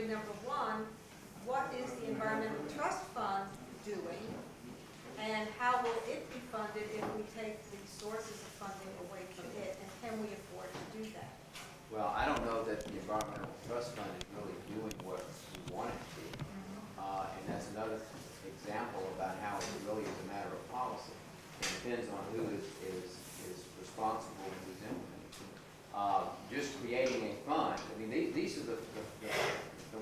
number one, what is the Environmental Trust Fund doing? And how will it be funded if we take the sources of funding away from it? And can we afford to do that? Well, I don't know that the Environmental Trust Fund is really doing what we want it to. And that's another example about how it really is a matter of policy. It depends on who is responsible and who's implementing it. Just creating a fund, I mean, these are the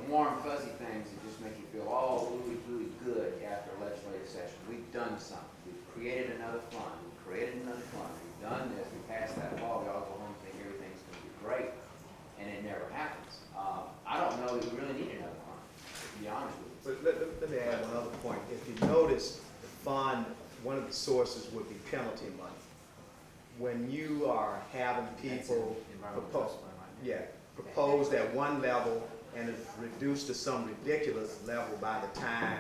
warm, fuzzy things that just make you feel, oh, really, really good after a legislative session. We've done something. We've created another fund. We've created another fund. We've done this. We passed that law. We all go home and think everything's going to be great. And it never happens. I don't know that we really need another fund, to be honest with you. But let me add one other point. If you notice, the fund, one of the sources would be penalty money. When you are having people proposed at one level and is reduced to some ridiculous level by the time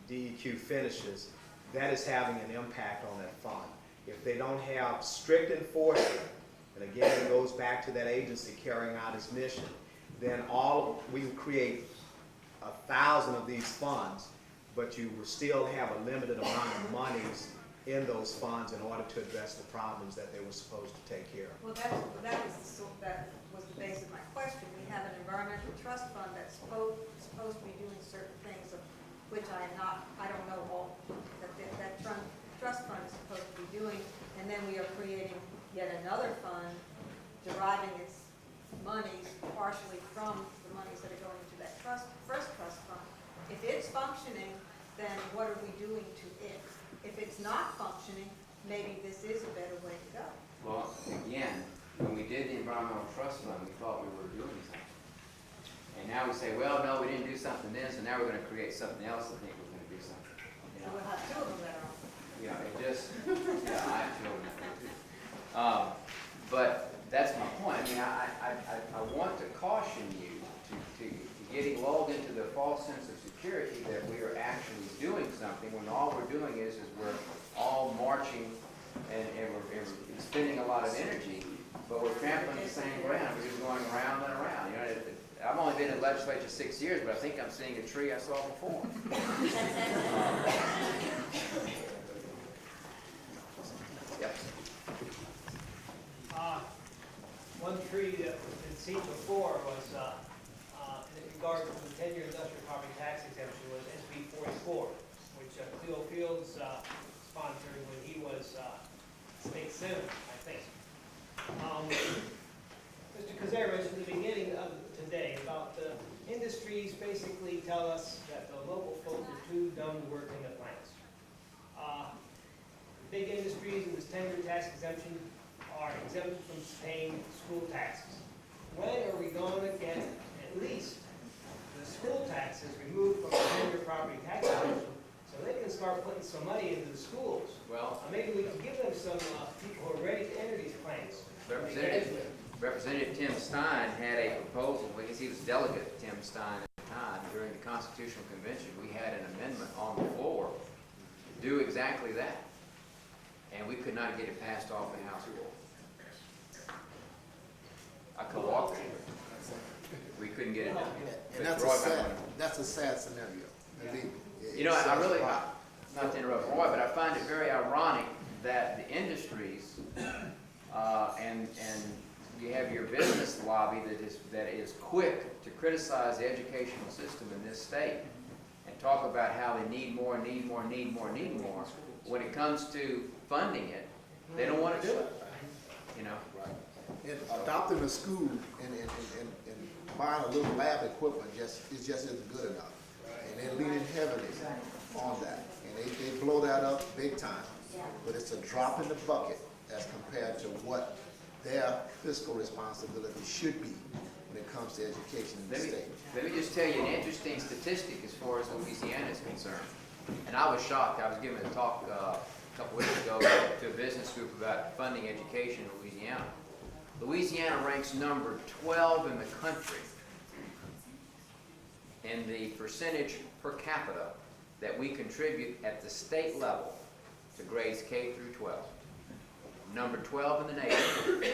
DEQ finishes, that is having an impact on that fund. If they don't have strict enforcement, and again it goes back to that agency carrying out its mission, then we can create 1,000 of these funds, but you will still have a limited amount of monies in those funds in order to address the problems that they were supposed to take care of. Well, that was the base of my question. We have an environmental trust fund that's supposed to be doing certain things, of which I don't know all that trust fund is supposed to be doing, and then we are creating yet another fund, deriving its monies partially from the monies that are going to that first trust fund. If it's functioning, then what are we doing to it? If it's not functioning, maybe this is a better way to go. Well, again, when we did the Environmental Trust Fund, we thought we were doing something. And now we say, well, no, we didn't do something then, so now we're going to create something else and think we're going to do something. You So know? we'll have two of them that are. Yeah, it just, yeah, I have children too. But that's my point. I mean, I want to caution you to getting lulled into the false sense of security that we are actually doing something when all we're doing is we're all marching and we're spending a lot of energy, but we're trampling the same ground. We're just going around and around. You know, I've only been in the legislature 6 years, but I think I'm seeing a tree I saw before. Yep. One tree that has been seen before was in regard to the 10-year industrial property tax exemption was SB 44, which Cleo Fields sponsored when he was state senator, I think. Mr. Kazare mentioned at the beginning of today about the industries basically tell us that the local folks are too dumb to work in the plants. Big industries in this 10-year tax exemption are exempted from paying school taxes. When are we going to get at least the school taxes removed from the 10-year property tax exemption so they can start putting some money into the schools? Well, Maybe we can give them some people who are ready to enter these plants. Representative Tim Stein had a proposal, because he was delegate Tim Stein at the time, during the Constitutional Convention. We had an amendment on the floor to do exactly that. And we could not get it passed off the House floor. I co-authored it. We couldn't get it done. And that's a sad scenario. You know, I really, not to interrupt Roy, but I find it very ironic that the industries and you have your business lobby that is quick to criticize the educational system in this state and talk about how they need more. When it comes to funding it, they don't want to do it. You know. And adopting a school and buying a little lab equipment just isn't good enough. And they're leaning heavily on that. And they blow that up big time. But it's a drop in the bucket as compared to what their fiscal responsibility should be when it comes to education in the state. Let me just tell you an interesting statistic as far as Louisiana is concerned. And I was shocked. I was giving a talk a couple weeks ago to a business group about funding education in Louisiana. Louisiana ranks number 12 in the country in the percentage per capita that we contribute at the state level to grades K through 12. Number 12 in the nation.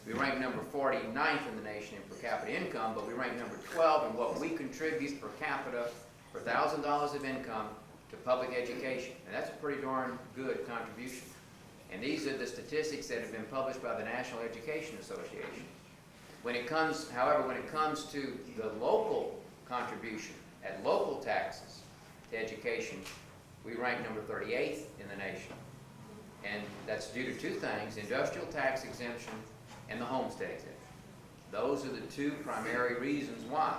We rank number 49th in the nation in per capita income, but we rank number 12 in what we contribute per capita for $1,000 of income to public education. And that's a pretty darn good contribution. And these are the statistics that have been published by the National Education Association. When it comes, however, when it comes to the local contribution at local taxes to education, we rank number 38th in the nation. And that's due to two things: industrial tax exemption and the homestead exemption. Those are the two primary reasons why.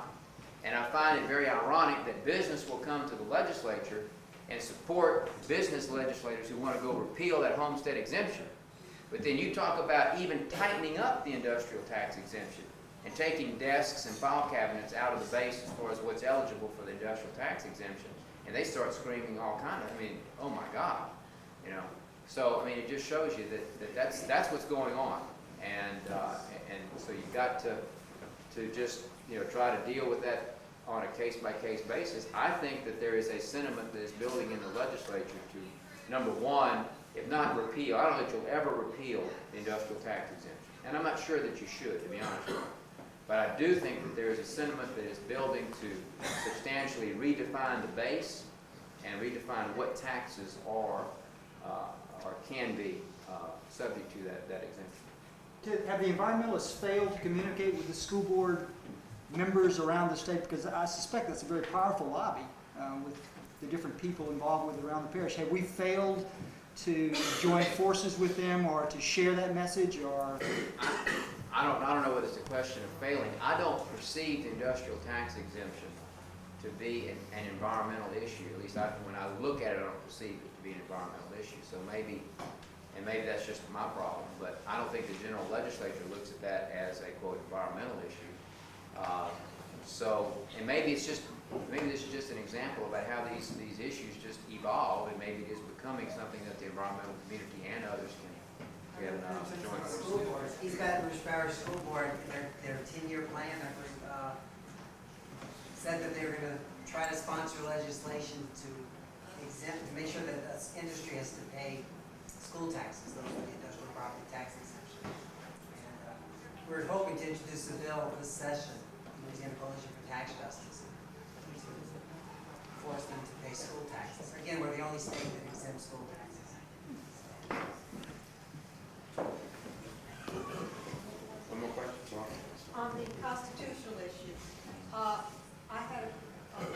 And I find it very ironic that business will come to the legislature and support business legislators who want to go repeal that homestead exemption. But then you talk about even tightening up the industrial tax exemption and taking desks and file cabinets out of the base as far as what's eligible for the industrial tax exemption, and they start screaming all kind of, I mean, oh my God, you know. So, I mean, it just shows you that that's what's going on. And so you've got to just, you know, try to deal with that on a case-by-case basis. I think that there is a sentiment that is building in the legislature to, number one, if not repeal, I don't know that you'll ever repeal the industrial tax exemption. And I'm not sure that you should, to be honest with you. But I do think that there is a sentiment that is building to substantially redefine the base and redefine what taxes are or can be subject to that exemption. Have the environmentalists failed to communicate with the school board members around the state? Because I suspect that's a very powerful lobby with the different people involved with around the parish. Have we failed to join forces with them or to share that message? Or I don't know whether it's a question of failing. I don't perceive the industrial tax exemption to be an environmental issue. At least when I look at it, I don't perceive it to be an environmental issue. So maybe that's just my problem, but I don't think the general legislature looks at that as a, quote, environmental issue. And maybe this is just an example about how these issues just evolve, and maybe it is becoming something that the environmental community and others can join The us. school board, East Baton Rouge Parish School Board, their 10-year plan, said that they were going to try to sponsor legislation to make sure that the industry has to pay school taxes, those are the industrial property tax exemption. And we're hoping to introduce a bill this session, the Louisiana Coalition for Tax Justice, to force them to pay school taxes. Again, we're the only state that exempts school taxes. One more question? On the constitutional issue, I had a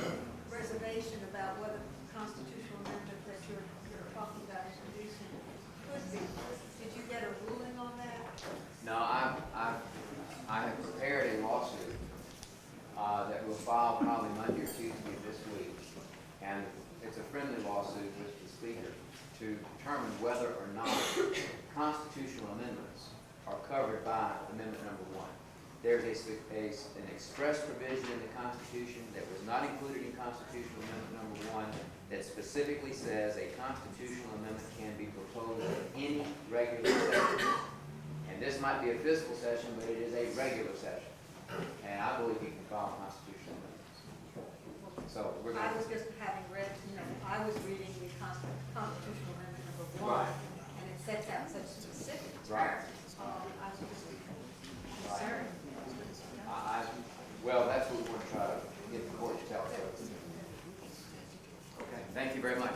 reservation about whether the constitutional amendment that you're talking about introducing could be. Did you get a ruling on that? No, I have prepared a lawsuit that will file probably Monday or Tuesday of this week, and it's a friendly lawsuit with the Speaker to determine whether or not constitutional amendments are covered by Amendment Number 1. There's an express provision in the Constitution that was not included in Constitutional Amendment Number 1 that specifically says a constitutional amendment can be proposed at any regular session. And this might be a fiscal session, but it is a regular session. And I believe you can file constitutional amendments. So we're going I to... was just having read, I was reading the constitutional amendment number 1, Right. and it sets out such specific Right. terms. I was just concerned. Well, that's what we want to try to get the court to tell us. Okay, thank you very much.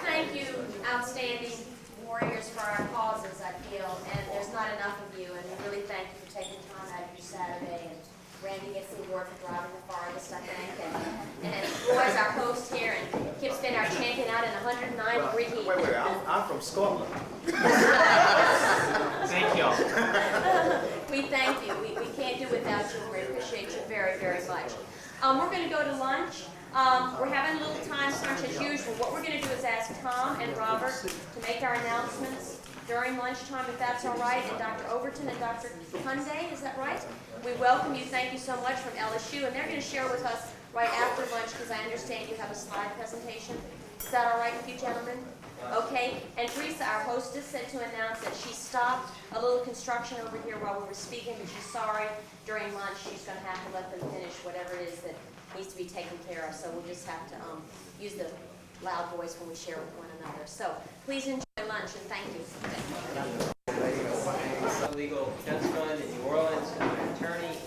Thank you, outstanding warriors for our causes, I feel, and there's not enough of you, and we really thank you for taking time out of your Saturday, and Randy gets the award for driving the farthest, I think, and Roy's our host here, and Kip's been our champion out in 109-degree heat. Wait, I'm from Scotland. Thank y'all. We thank you. We can't do without you. We appreciate you very, very much. We're going to go to lunch. We're having a little time crunch as usual. What we're going to do is ask Tom and Robert to make our announcements during lunchtime, if that's all right, and Dr. Overton and Dr. Hyundai, is that right? We welcome you. Thank you so much from LSU, and they're going to share with us right after lunch because I understand you have a slide presentation. Is that all right with you, gentlemen? Okay, and Teresa, our hostess, said to announce that she stopped a little construction over here while we were speaking, but she's sorry, during lunch she's going to have to let them finish whatever it is that needs to be taken care of, so we'll just have to use the loud voice when we share with one another. So please enjoy lunch, and thank you. Legal Defense Fund in New Orleans. I'm an attorney.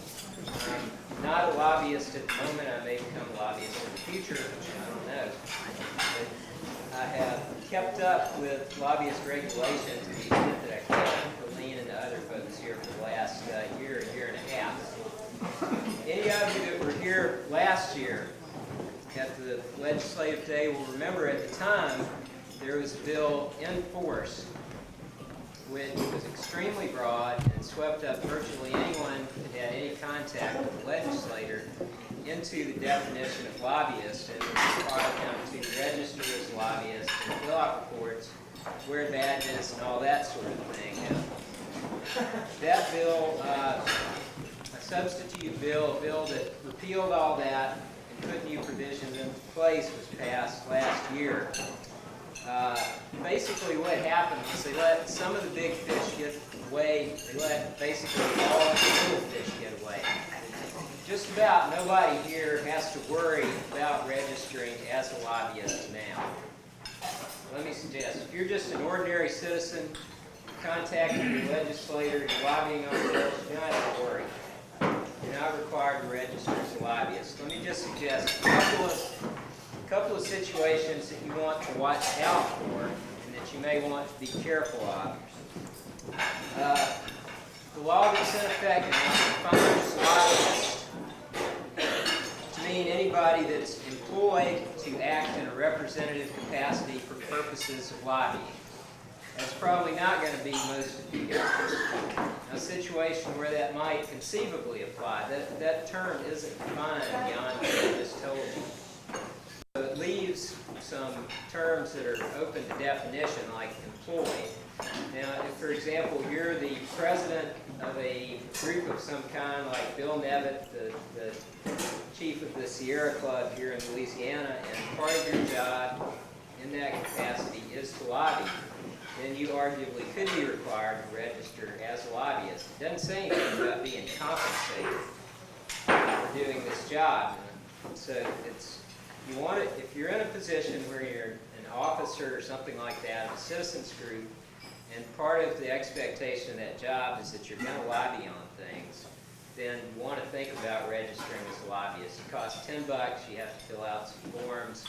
I'm not a lobbyist at the moment. I may become a lobbyist in the future. I don't know. But I have kept up with lobbyist regulation to the extent that I can for Lean and the other folks here for the last year and a half. Any of you that were here last year at the legislative day will remember at the time there was a bill in force which was extremely broad and swept up virtually anyone that had any contact with the legislator into the definition of lobbyist, and required them to register as lobbyists and fill out reports, wear badges, and all that sort of thing. And that bill, a substitute bill, a bill that repealed all that and put new provisions into place, was passed last year. Basically what happened was they let some of the big fish get away, they let basically all the little fish get away. Just about nobody here has to worry about registering as a lobbyist now. Let me suggest, if you're just an ordinary citizen, contacting your legislator, you're lobbying on bills, you don't have to worry. You're not required to register as a lobbyist. Let me just suggest a couple of situations that you want to watch out for and that you may want to be careful of. The law that's in effect now defines lobbyist to mean anybody that's employed to act in a representative capacity for purposes of lobbying. That's probably not going to be most of you guys. A situation where that might conceivably apply, that term isn't defined beyond what I just told you. So it leaves some terms that are open to definition, like employee. Now, if, for example, you're the president of a group of some kind, like Bill Nevitt, the chief of the Sierra Club here in Louisiana, and part of your job in that capacity is to lobby, then you arguably could be required to register as a lobbyist. It doesn't say anything about being compensated for doing this job. So you want it, if you're in a position where you're an officer or something like that, a citizens group, and part of the expectation of that job is that you're going to lobby on things, then you want to think about registering as a lobbyist. It costs $10. You have to fill out some forms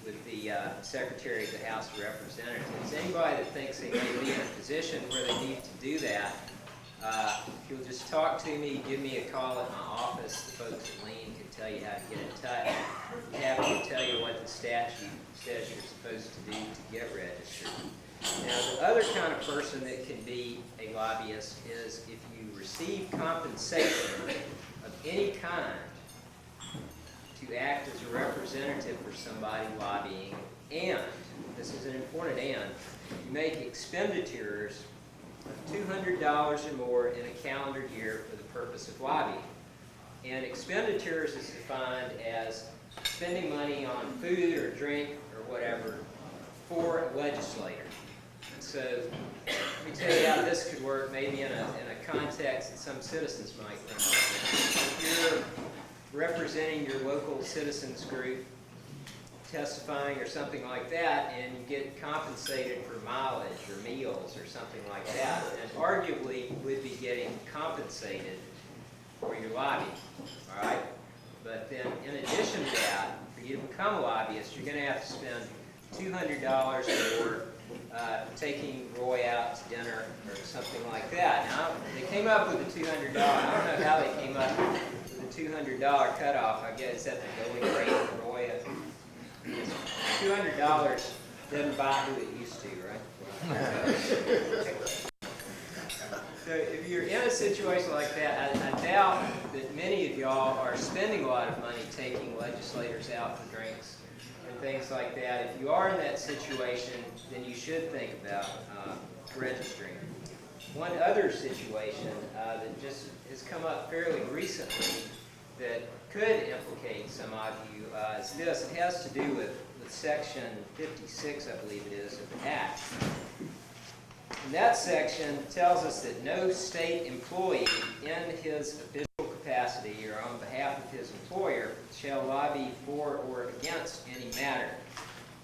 with the Secretary of the House of Representatives. Anybody that thinks they may be in a position where they need to do that, if you'll just talk to me, give me a call at my office. The folks at Lean can tell you how to get in touch. I'm happy to tell you what the statute says you're supposed to do to get registered. Now, the other kind of person that can be a lobbyist is if you receive compensation of any kind to act as a representative for somebody lobbying, and, this is an important and, you make expenditures of $200 or more in a calendar year for the purpose of lobbying. And expenditures is defined as spending money on food or drink or whatever for a legislator. So let me tell you how this could work, maybe in a context that some citizens might think of. If you're representing your local citizens group, testifying or something like that, and you get compensated for mileage or meals or something like that, and arguably would be getting compensated for your lobbying, all right? But then in addition to that, for you to become a lobbyist, you're going to have to spend $200 or more taking Roy out to dinner or something like that. Now, they came up with the $200. I don't know how they came up with the $200 cutoff. I guess that's the going rate for Roy. $200 doesn't buy who it used to, right? So if you're in a situation like that, I doubt that many of y'all are spending a lot of money taking legislators out for drinks and things like that. If you are in that situation, then you should think about registering. One other situation that just has come up fairly recently that could implicate some of you is this. It has to do with Section 56, I believe it is, of the Act. And that section tells us that no state employee in his official capacity or on behalf of his employer shall lobby for or against any matter.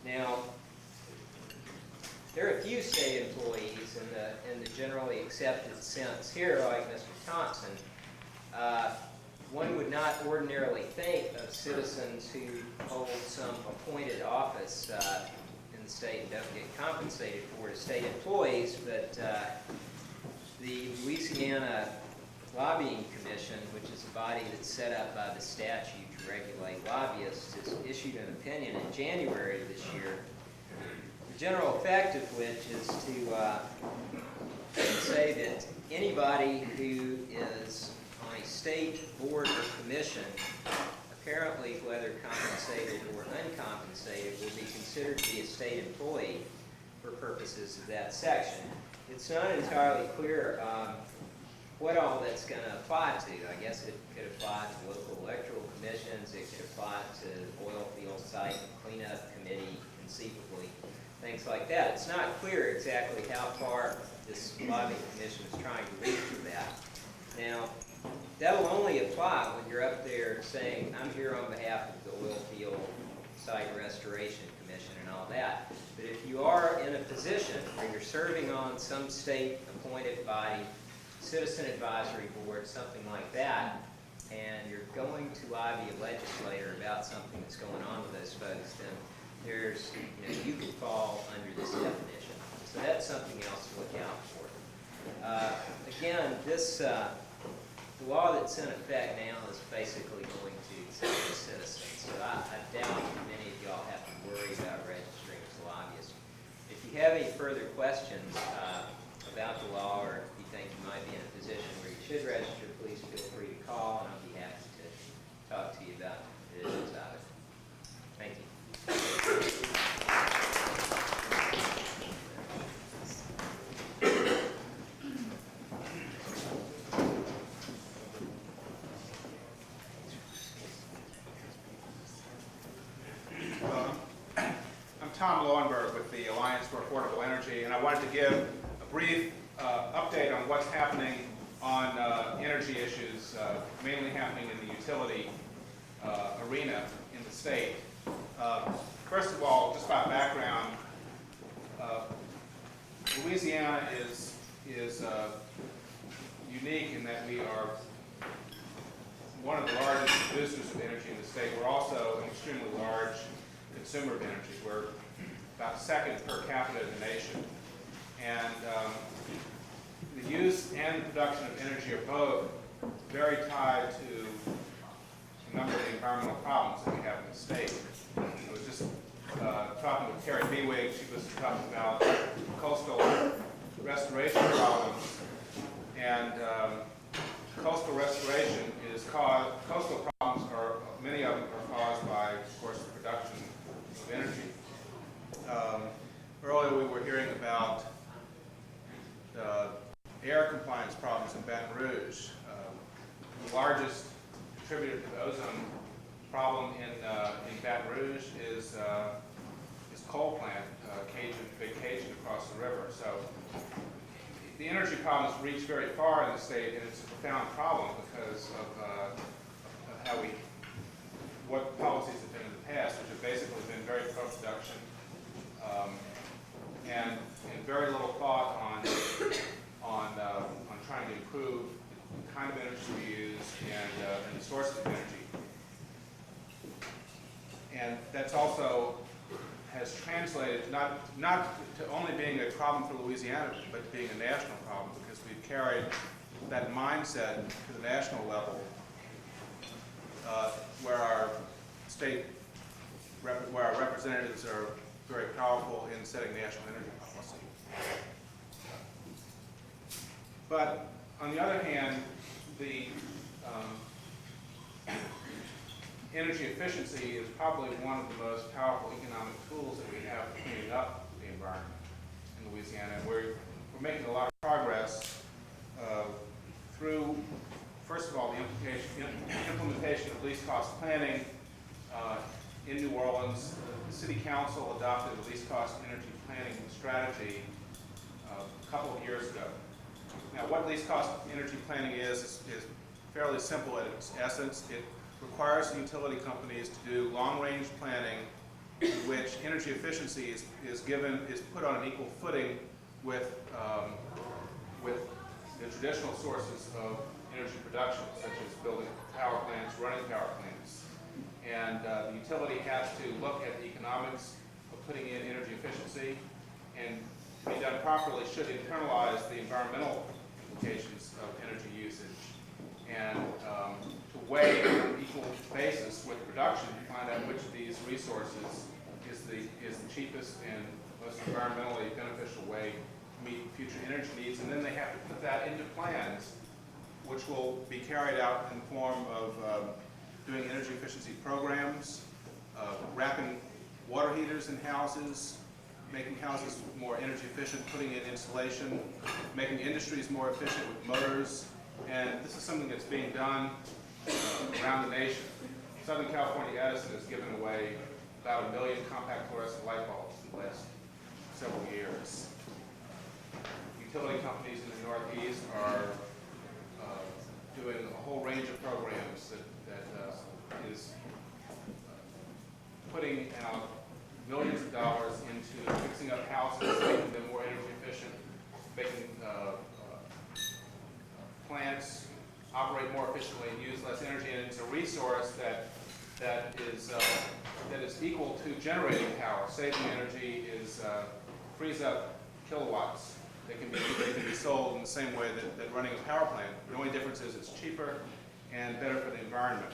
Now, there are a few state employees in the generally accepted sense here, like Mr. Thompson. One would not ordinarily think of citizens who hold some appointed office in the state and don't get compensated for it as state employees, but the Louisiana Lobbying Commission, which is a body that's set up by the statute to regulate lobbyists, has issued an opinion in January of this year, the general effect of which is to say that anybody who is on a state board or commission, apparently whether compensated or uncompensated, will be considered to be a state employee for purposes of that section. It's not entirely clear what all that's going to apply to. I guess it could apply to local electoral commissions, it could apply to oil field site and cleanup committee, conceivably, things like that. It's not clear exactly how far this lobbying commission is trying to reach with that. Now, that'll only apply when you're up there saying, I'm here on behalf of the oil field site restoration commission and all that. But if you are in a position where you're serving on some state appointed body, citizen advisory board, something like that, and you're going to lobby a legislator about something that's going on with those folks, then there's, you could fall under this definition. So that's something else to look out for. Again, this the law that's in effect now is basically going to exempt the citizens. So I doubt many of y'all have to worry about registering as lobbyists. If you have any further questions about the law, or if you think you might be in a position where you should register, please feel free to call, and I'll be happy to talk to you about the provisions of it. Thank you. I'm Tom Lowenberg with the Alliance for Affordable Energy, and I wanted to give a brief update on what's happening on energy issues, mainly happening in the utility arena in the state. First of all, just by background, Louisiana is unique in that we are one of the largest producers of energy in the state. We're also an extremely large consumer of energy. We're about second per capita in the nation. And the use and production of energy are both very tied to a number of the environmental problems that we have in the state. I was just talking with Terry Bewig. She was talking about coastal restoration problems. And coastal restoration is caused, coastal problems are, many of them are caused by, of course, the production of energy. Earlier we were hearing about air compliance problems in Baton Rouge. The largest contributor to the ozone problem in Baton Rouge is coal plant, Big Cajun across the river. So the energy problems reach very far in the state, and it's a profound problem because of what policies have been in the past, which have basically been very pro-production and very little thought on trying to improve the kind of energy we use and the sources of energy. And that's also has translated not to only being a problem for Louisiana, but to being a national problem, because we've carried that mindset to the national level, where our representatives are very powerful in setting national energy policy. But on the other hand, the energy efficiency is probably one of the most powerful economic tools that we have for cleaning up the environment in Louisiana. We're making a lot of progress through, first of all, the implementation of least cost planning in New Orleans. The City Council adopted a least cost energy planning strategy a couple of years ago. Now, what least cost energy planning is fairly simple at its essence. It requires the utility companies to do long-range planning in which energy efficiency is put on an equal footing with the traditional sources of energy production, such as building power plants, running power plants. And the utility has to look at the economics of putting in energy efficiency, and to be done properly should internalize the environmental implications of energy usage, and to weigh on an equal basis with production to find out which of these resources is the cheapest and most environmentally beneficial way to meet future energy needs. And then they have to put that into plans, which will be carried out in the form of doing energy efficiency programs, wrapping water heaters in houses, making houses more energy efficient, putting in insulation, making industries more efficient with motors. And this is something that's being done around the nation. Southern California Edison has given away about 1 million compact fluorescent light bulbs in the last several years. Utility companies in the Northeast are doing a whole range of programs that is putting out millions of dollars into fixing up houses, making them more energy efficient, making plants operate more efficiently and use less energy. And it's a resource that is equal to generating power. Saving energy frees up kilowatts. They can be sold in the same way that running a power plant. The only difference is it's cheaper and better for the environment.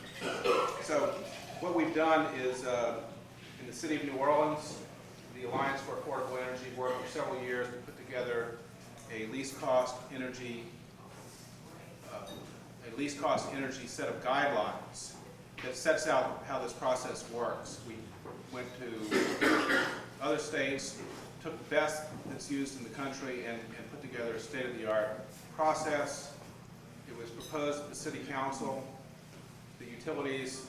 So what we've done is, in the city of New Orleans, the Alliance for Affordable Energy worked for several years to put together a least cost energy set of guidelines that sets out how this process works. We went to other states, took the best that's used in the country, and put together a state-of-the-art process. It was proposed at the city council. The utilities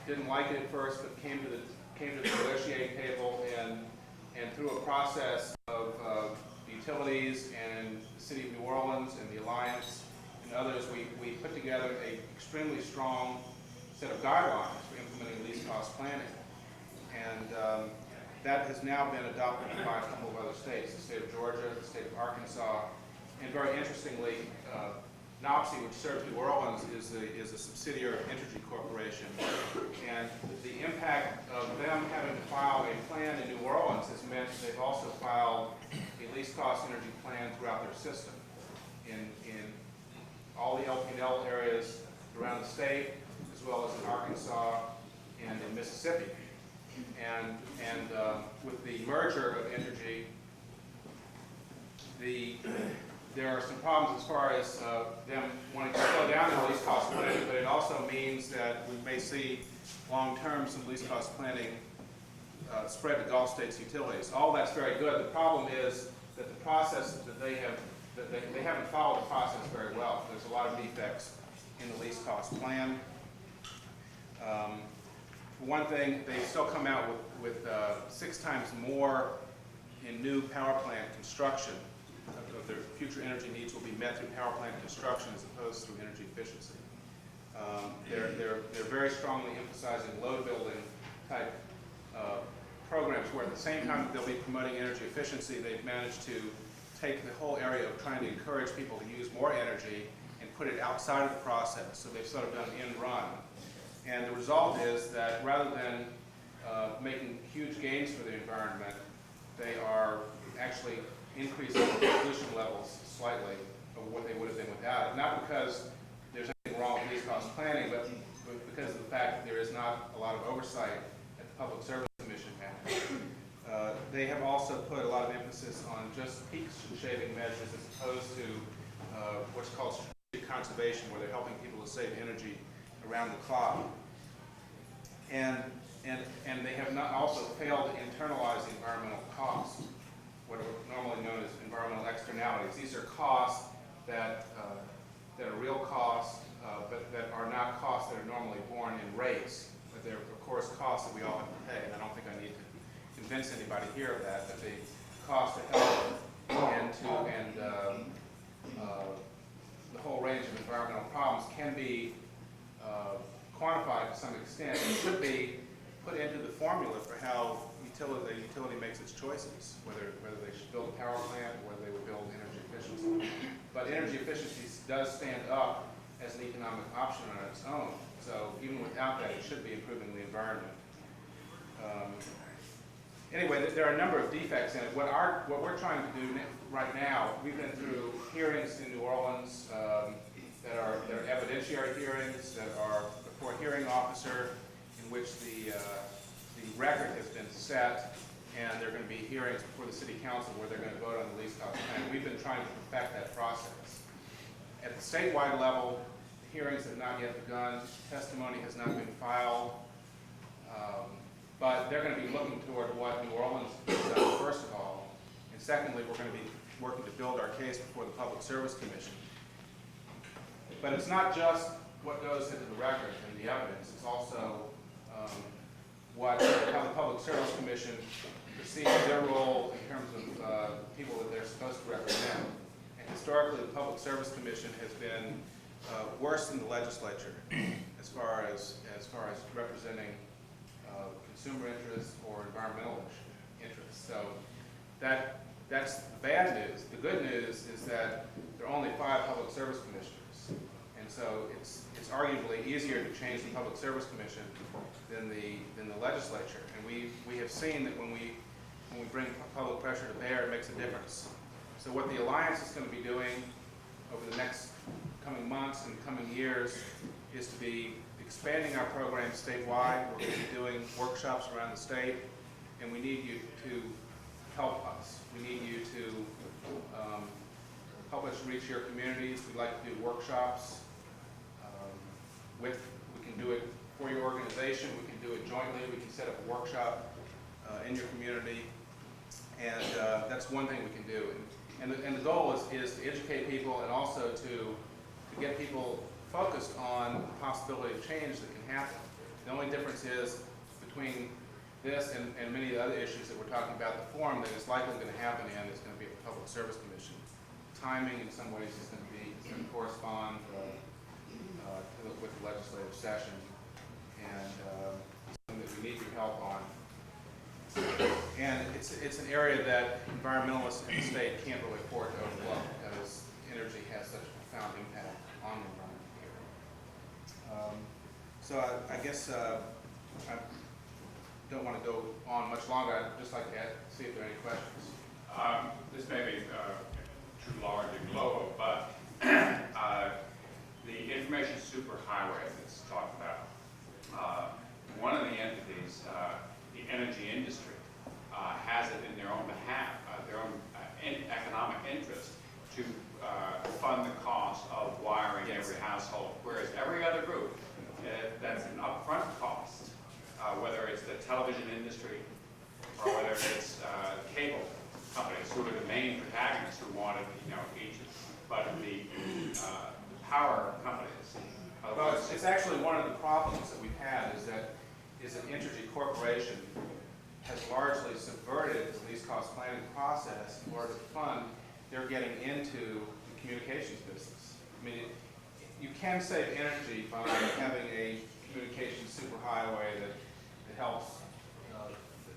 didn't like it at first, but came to the negotiating table, and through a process of the utilities and the city of New Orleans and the Alliance and others, we put together an extremely strong set of guidelines for implementing least cost planning. And that has now been adopted by a couple of other states, the state of Georgia, the state of Arkansas, and very interestingly, NOPSI, which serves New Orleans, is a subsidiary of Entergy Corporation. And the impact of them having to file a plan in New Orleans has meant they've also filed a least cost energy plan throughout their system in all the LP&L areas around the state, as well as in Arkansas and in Mississippi. And with the merger of Entergy, there are some problems as far as them wanting to slow down their least cost planning, but it also means that we may see long-term some least cost planning spread to Gulf States utilities. All that's very good. The problem is that the process that they haven't followed the process very well. There's a lot of defects in the least cost plan. For one thing, they still come out with 6 times more in new power plant construction. Of their future energy needs will be met through power plant construction as opposed through energy efficiency. They're very strongly emphasizing load building type programs where at the same time that they'll be promoting energy efficiency, they've managed to take the whole area of trying to encourage people to use more energy and put it outside of the process. So they've sort of done an end run. And the result is that rather than making huge gains for the environment, they are actually increasing the pollution levels slightly of what they would have been without it. Not because there's anything wrong with least cost planning, but because of the fact that there is not a lot of oversight at the Public Service Commission level. They have also put a lot of emphasis on just peak shaving measures as opposed to what's called strategic conservation, where they're helping people to save energy around the clock. And they have not also failed to internalize the environmental costs, what are normally known as environmental externalities. These are costs that are real costs, but that are not costs that are normally borne in rates, but they're of course costs that we all have to pay. And I don't think I need to convince anybody here of that the cost to health and the whole range of environmental problems can be quantified to some extent and should be put into the formula for how utility makes its choices, whether they should build a power plant or whether they would build energy efficiency. But energy efficiency does stand up as an economic option on its own. So even without that, it should be improving the environment. Anyway, there are a number of defects in it. What we're trying to do right now, we've been through hearings in New Orleans that are evidentiary hearings, that are before a hearing officer, in which the record has been set, and there are going to be hearings before the city council where they're going to vote on the least cost plan. We've been trying to perfect that process. At the statewide level, the hearings have not yet begun, testimony has not been filed, but they're going to be looking toward what New Orleans has done, first of all, and secondly, we're going to be working to build our case before the Public Service Commission. But it's not just what goes into the record and the evidence, it's also how the Public Service Commission perceives their role in terms of people that they're supposed to represent. And historically, the Public Service Commission has been worse than the legislature as far as representing consumer interests or environmental interests. So that's the bad news. The good news is that there are only 5 Public Service Commissioners. And so it's arguably easier to change the Public Service Commission than the legislature. And we have seen that when we bring public pressure to bear, it makes a difference. So what the Alliance is going to be doing over the next coming months and coming years is to be expanding our program statewide. We're going to be doing workshops around the state, and we need you to help us. We need you to help us reach your communities. We'd like to do workshops. We can do it for your organization. We can do it jointly. We can set up a workshop in your community, and that's one thing we can do. And the goal is to educate people and also to get people focused on the possibility of change that can happen. The only difference is between this and many of the other issues that we're talking about, the forum that is likely going to happen in is going to be at the Public Service Commission. Timing in some ways is going to correspond with the legislative session, and something that we need your help on. And it's an area that environmentalists in the state can't really afford to overlook, because energy has such a profound impact on the environment here. So I guess I don't want to go on much longer. I'd just like to see if there are any questions. This may be too large a globe, but the information superhighway that's talked about, one of the entities, the energy industry, has it in their own behalf, their own economic interest to fund the cost of wiring every household, whereas every other group, that's an upfront cost, whether it's the television industry or whether it's cable companies who are the main protagonists who wanted, each, but the power companies. Well, it's actually one of the problems that we've had is that Entergy Corporation has largely subverted the least cost planning process in order to fund their getting into the communications business. I mean, you can save energy by having a communications superhighway that helps.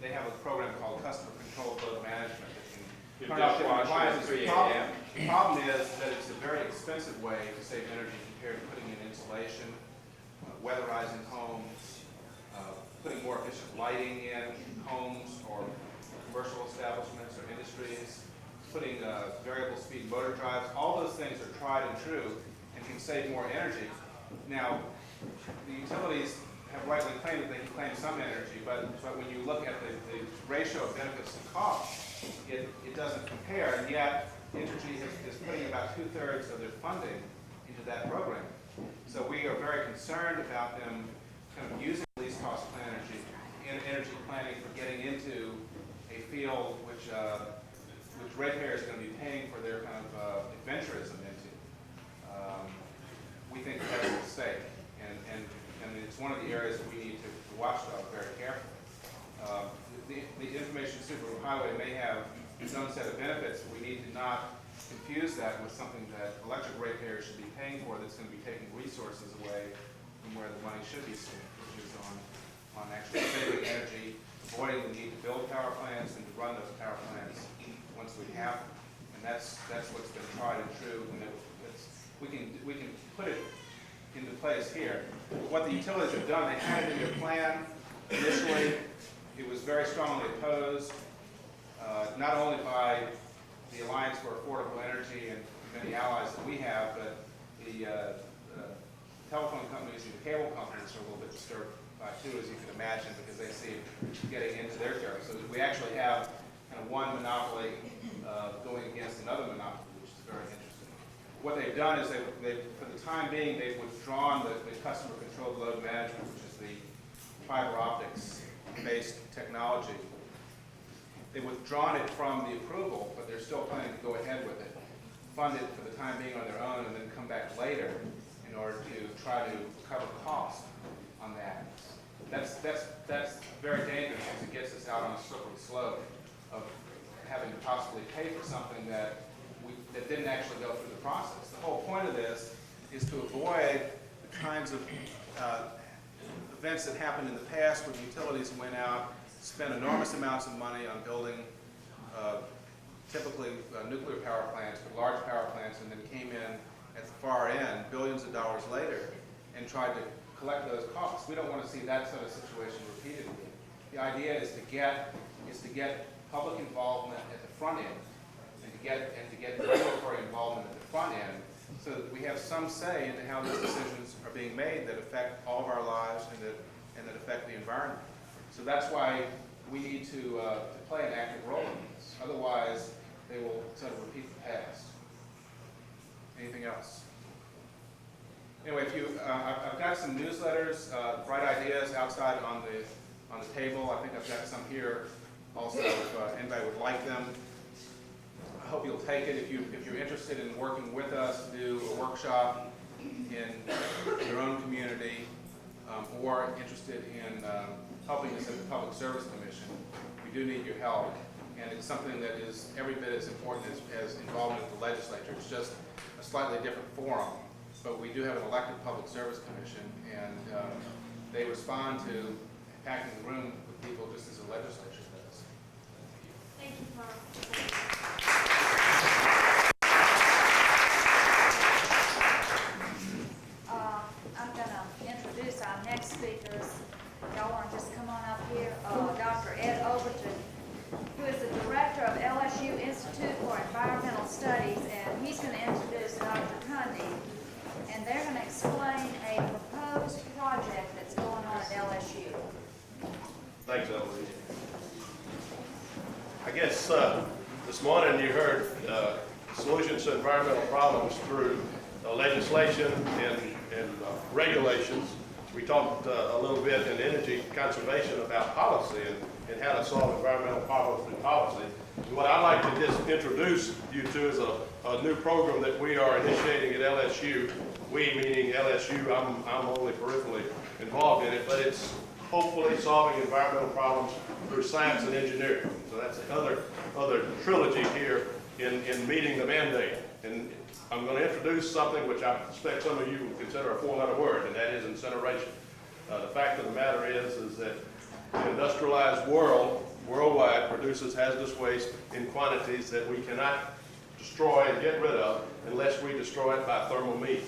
They have a program called Customer Controlled Load Management that can turn off different appliances. The problem is that it's a very expensive way to save energy compared to putting in insulation, weatherizing homes, putting more efficient lighting in homes or commercial establishments or industries, putting variable speed motor drives. All those things are tried and true and can save more energy. Now, the utilities have rightly claimed that they can claim some energy, but when you look at the ratio of benefits and costs, it doesn't compare, and yet Entergy is putting about 2/3 of their funding into that program. So we are very concerned about them kind of using least cost plan energy planning for getting into a field which ratepayers are going to be paying for their kind of adventurism into. We think that's a mistake, and it's one of the areas that we need to watchdog very carefully. The information superhighway may have its own set of benefits, but we need to not confuse that with something that electric ratepayers should be paying for that's going to be taking resources away from where the money should be spent, which is on actually saving energy avoiding the need to build power plants and to run those power plants once we have them. And that's what's been tried and true, and we can put it into place here. What the utilities have done, they had it in their plan initially. It was very strongly opposed, not only by the Alliance for Affordable Energy and many allies that we have, but the telephone companies and the cable companies are a little bit disturbed by it too, as you can imagine, because they see it getting into their territory. So we actually have kind of one monopoly going against another monopoly, which is very interesting. What they've done is for the time being, they've withdrawn the customer-controlled load management, which is the fiber optics-based technology. They've withdrawn it from the approval, but they're still planning to go ahead with it, fund it for the time being on their own, and then come back later in order to try to cover cost on that. That's very dangerous because it gets us out on a slippery slope of having to possibly pay for something that didn't actually go through the process. The whole point of this is to avoid the kinds of events that happened in the past when utilities went out, spent enormous amounts of money on building typically nuclear power plants, but large power plants, and then came in at the far end, billions of dollars later, and tried to collect those costs. We don't want to see that sort of situation repeated again. The idea is to get public involvement at the front end, and to get regulatory involvement at the front end, so that we have some say into how these decisions are being made that affect all of our lives and that affect the environment. So that's why we need to play an active role in this. Otherwise, they will sort of repeat the past. Anything else? Anyway, I've got some newsletters, Bright Ideas outside on the table. I think I've got some here also if anybody would like them. I hope you'll take it if you're interested in working with us to do a workshop in your own community, or interested in helping us at the Public Service Commission. We do need your help, and it's something that is every bit as important as involvement with the legislature. It's just a slightly different forum, but we do have an elected Public Service Commission, and they respond to packing the room with people just as the legislature does. Thank you, Tom. I'm going to introduce our next speakers. Y'all want to just come on up here. Dr. Ed Overton, who is the director of LSU Institute for Environmental Studies, and he's going to introduce Dr. Cundy, and they're going to explain a proposed project that's going on at LSU. Thanks, Eloise. I guess this morning you heard solutions to environmental problems through legislation and regulations. We talked a little bit in energy conservation about policy and how to solve environmental problems through policy. And what I'd like to just introduce you to is a new program that we are initiating at LSU. We, meaning LSU, I'm only peripherally involved in it, but it's hopefully solving environmental problems through science and engineering. So that's the other trilogy here in meeting the mandate. And I'm going to introduce something which I suspect some of you would consider a four-letter word, and that is incineration. The fact of the matter is that the industrialized worldwide produces hazardous waste in quantities that we cannot destroy and get rid of unless we destroy it by thermal means.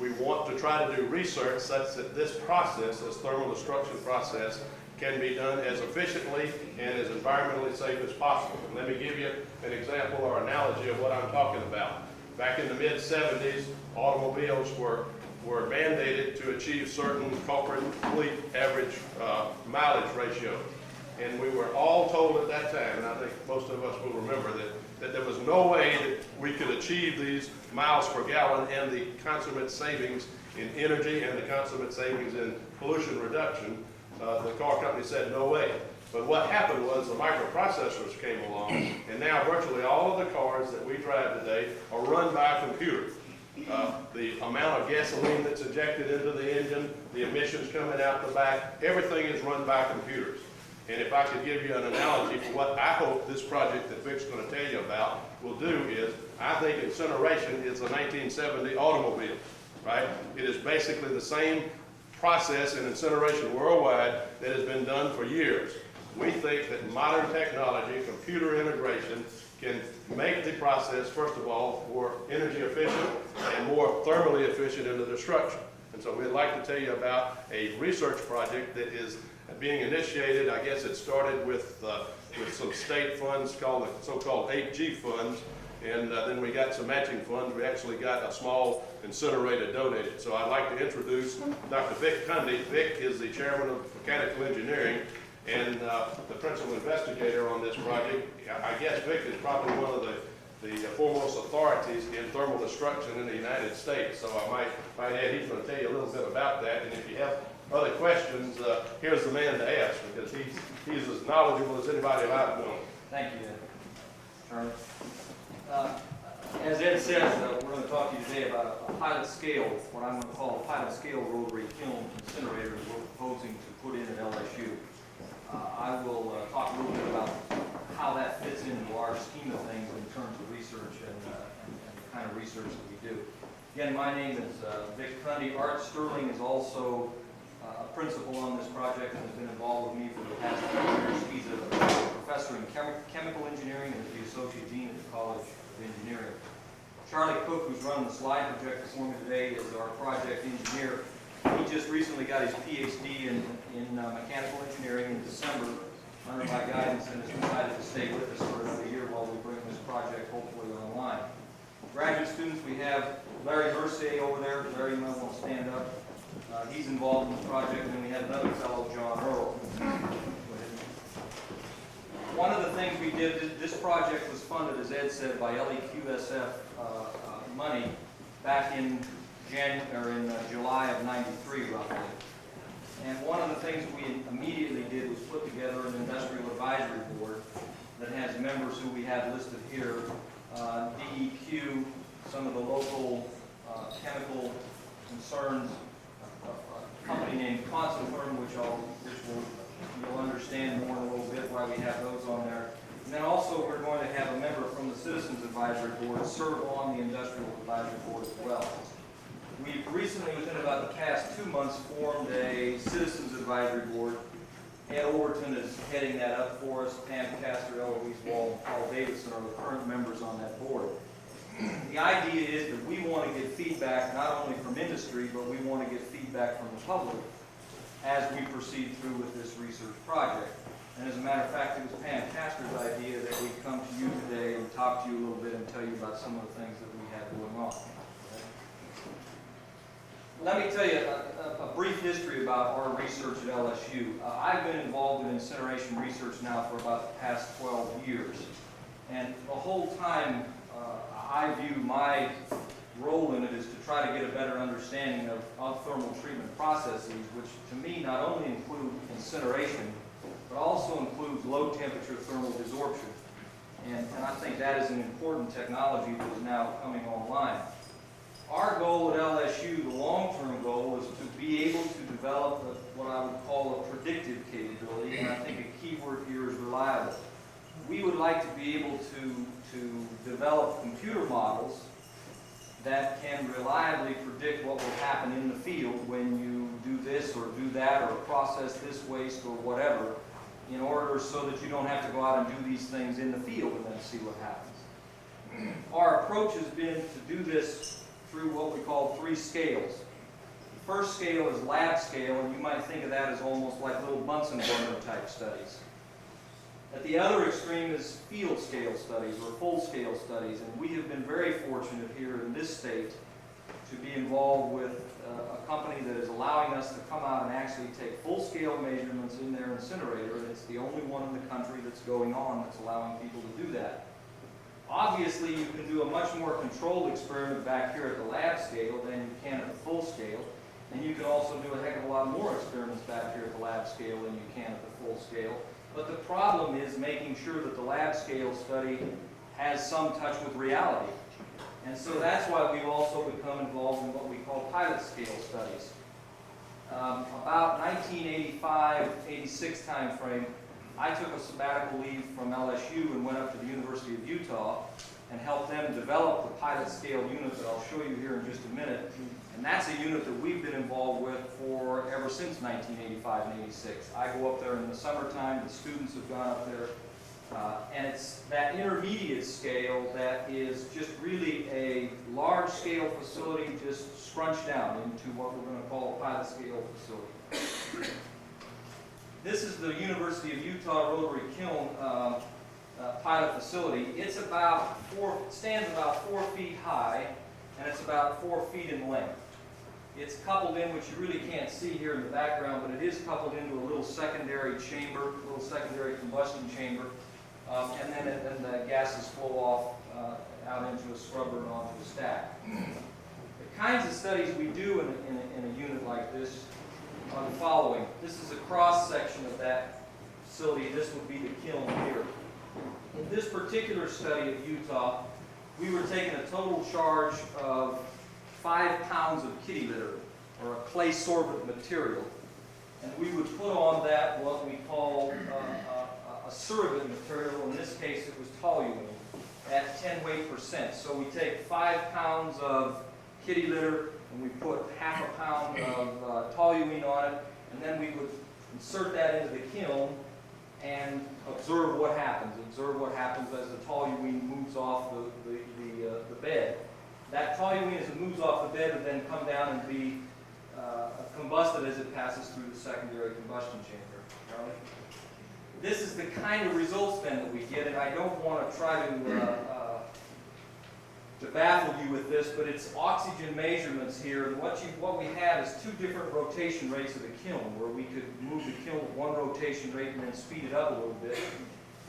We want to try to do research such that this process, this thermal destruction process, can be done as efficiently and as environmentally safe as possible. And let me give you an example or analogy of what I'm talking about. Back in the mid-70s, automobiles were mandated to achieve certain corporate fleet average mileage ratios. And we were all told at that time, and I think most of us will remember that there was no way that we could achieve these miles per gallon and the consummate savings in energy and the consummate savings in pollution reduction. The car company said no way. But what happened was the microprocessors came along, and now virtually all of the cars that we drive today are run by a computer. The amount of gasoline that's injected into the engine, the emissions coming out the back, everything is run by computers. And if I could give you an analogy for what I hope this project that Vic's going to tell you about will do is, I think incineration is a 1970 automobile, right? It is basically the same process in incineration worldwide that has been done for years. We think that modern technology, computer integration, can make the process, first of all, more energy efficient and more thermally efficient in the destruction. And so we'd like to tell you about a research project that is being initiated. I guess it started with some state funds called the so-called 8G funds, and then we got some matching funds. We actually got a small incinerator donated. So I'd like to introduce Dr. Vic Cundy. Vic is the chairman of mechanical engineering and the principal investigator on this project. I guess Vic is probably one of the foremost authorities in thermal destruction in the United States. So I might add, he's going to tell you a little bit about that. And if you have other questions, here's the man to ask, because he's as knowledgeable as anybody I've known. Thank you, Ed. Charlie. As Ed says, we're going to talk to you today about a pilot scale, what I'm going to call a pilot scale rotary kiln incinerator that we're proposing to put in at LSU. I will talk a little bit about how that fits into our scheme of things in terms of research and the kind of research that we do. Again, my name is Vic Cundy. Art Sterling is also a principal on this project and has been involved with me for the past few years. He's a professor in chemical engineering and is the associate dean at the College of Engineering. Charlie Cook, who's running the slide projector for me today, is our project engineer. He just recently got his PhD in mechanical engineering in December under my guidance and has decided to stay with us for another year while we bring this project hopefully online. Graduate students, we have Larry Mercier over there. Larry, you might want to stand up. He's involved in the project, and we have another fellow, John Earl. One of the things we did, this project was funded, as Ed said, by LEQSF money back in July of '93, roughly. And one of the things we immediately did was put together an industrial advisory board that has members who we have listed here, DEQ, some of the local chemical concerns, a company named Constantherm, you'll understand more in a little bit why we have those on there. And then also we're going to have a member from the Citizens Advisory Board serve on the Industrial Advisory Board as well. We've recently, within about the past 2 months, formed a Citizens Advisory Board. Ed Overton is heading that up for us. Pam Castor, Eloise Wall, and Paul Davidson are the current members on that board. The idea is that we want to get feedback not only from industry, but we want to get feedback from the public as we proceed through with this research project. And as a matter of fact, it was Pam Castor's idea that we come to you today and talk to you a little bit and tell you about some of the things that we have going on. Let me tell you a brief history about our research at LSU. I've been involved in incineration research now for about the past 12 years. And the whole time, I view my role in it is to try to get a better understanding of thermal treatment processes, which to me not only include incineration, but also includes low temperature thermal desorption. And I think that is an important technology that is now coming online. Our goal at LSU, the long-term goal, is to be able to develop what I would call a predictive capability, and I think a key word here is reliable. We would like to be able to develop computer models that can reliably predict what will happen in the field when you do this or do that or process this waste or whatever, in order so that you don't have to go out and do these things in the field and then see what happens. Our approach has been to do this through what we call 3 scales. The first scale is lab scale, and you might think of that as almost like little Bunsen burner type studies. At the other extreme is field scale studies or full scale studies, and we have been very fortunate here in this state to be involved with a company that is allowing us to come out and actually take full scale measurements in their incinerator, and it's the only one in the country that's going on that's allowing people to do that. Obviously, you can do a much more controlled experiment back here at the lab scale than you can at the full scale, and you can also do a heck of a lot more experiments back here at the lab scale than you can at the full scale. But the problem is making sure that the lab scale study has some touch with reality. And so that's why we've also become involved in what we call pilot scale studies. About 1985-86 timeframe, I took a sabbatical leave from LSU and went up to the University of Utah and help them develop the pilot scale unit that I'll show you here in just a minute. And that's a unit that we've been involved with for ever since 1985 and 86. I go up there in the summertime, the students have gone up there, and it's that intermediate scale that is just really a large scale facility just scrunched down into what we're going to call a pilot scale facility. This is the University of Utah Rotary Kiln pilot facility. It's stands about 4 feet high, and it's about 4 feet in length. It's coupled in, which you really can't see here in the background, but it is coupled into a little secondary chamber, a little secondary combustion chamber, and then the gases flow off out into a scrubber and onto a stack. The kinds of studies we do in a unit like this are the following. This is a cross-section of that facility. This would be the kiln here. In this particular study at Utah, we were taking a total charge of 5 pounds of kitty litter, or a clay sorbent material. And we would put on that what we call a surrogate material. In this case, it was toluene at 10 weight%. So we take 5 pounds of kitty litter, and we put half a pound of toluene on it, and then we would insert that into the kiln and observe what happens. Observe what happens as the toluene moves off the bed. That toluene, as it moves off the bed, would then come down and be combusted as it passes through the secondary combustion chamber. Charlie? This is the kind of results then that we get, and I don't want to try to baffle you with this, but it's oxygen measurements here, and what we have is 2 different rotation rates of the kiln, where we could move the kiln with 1 rotation rate and then speed it up a little bit.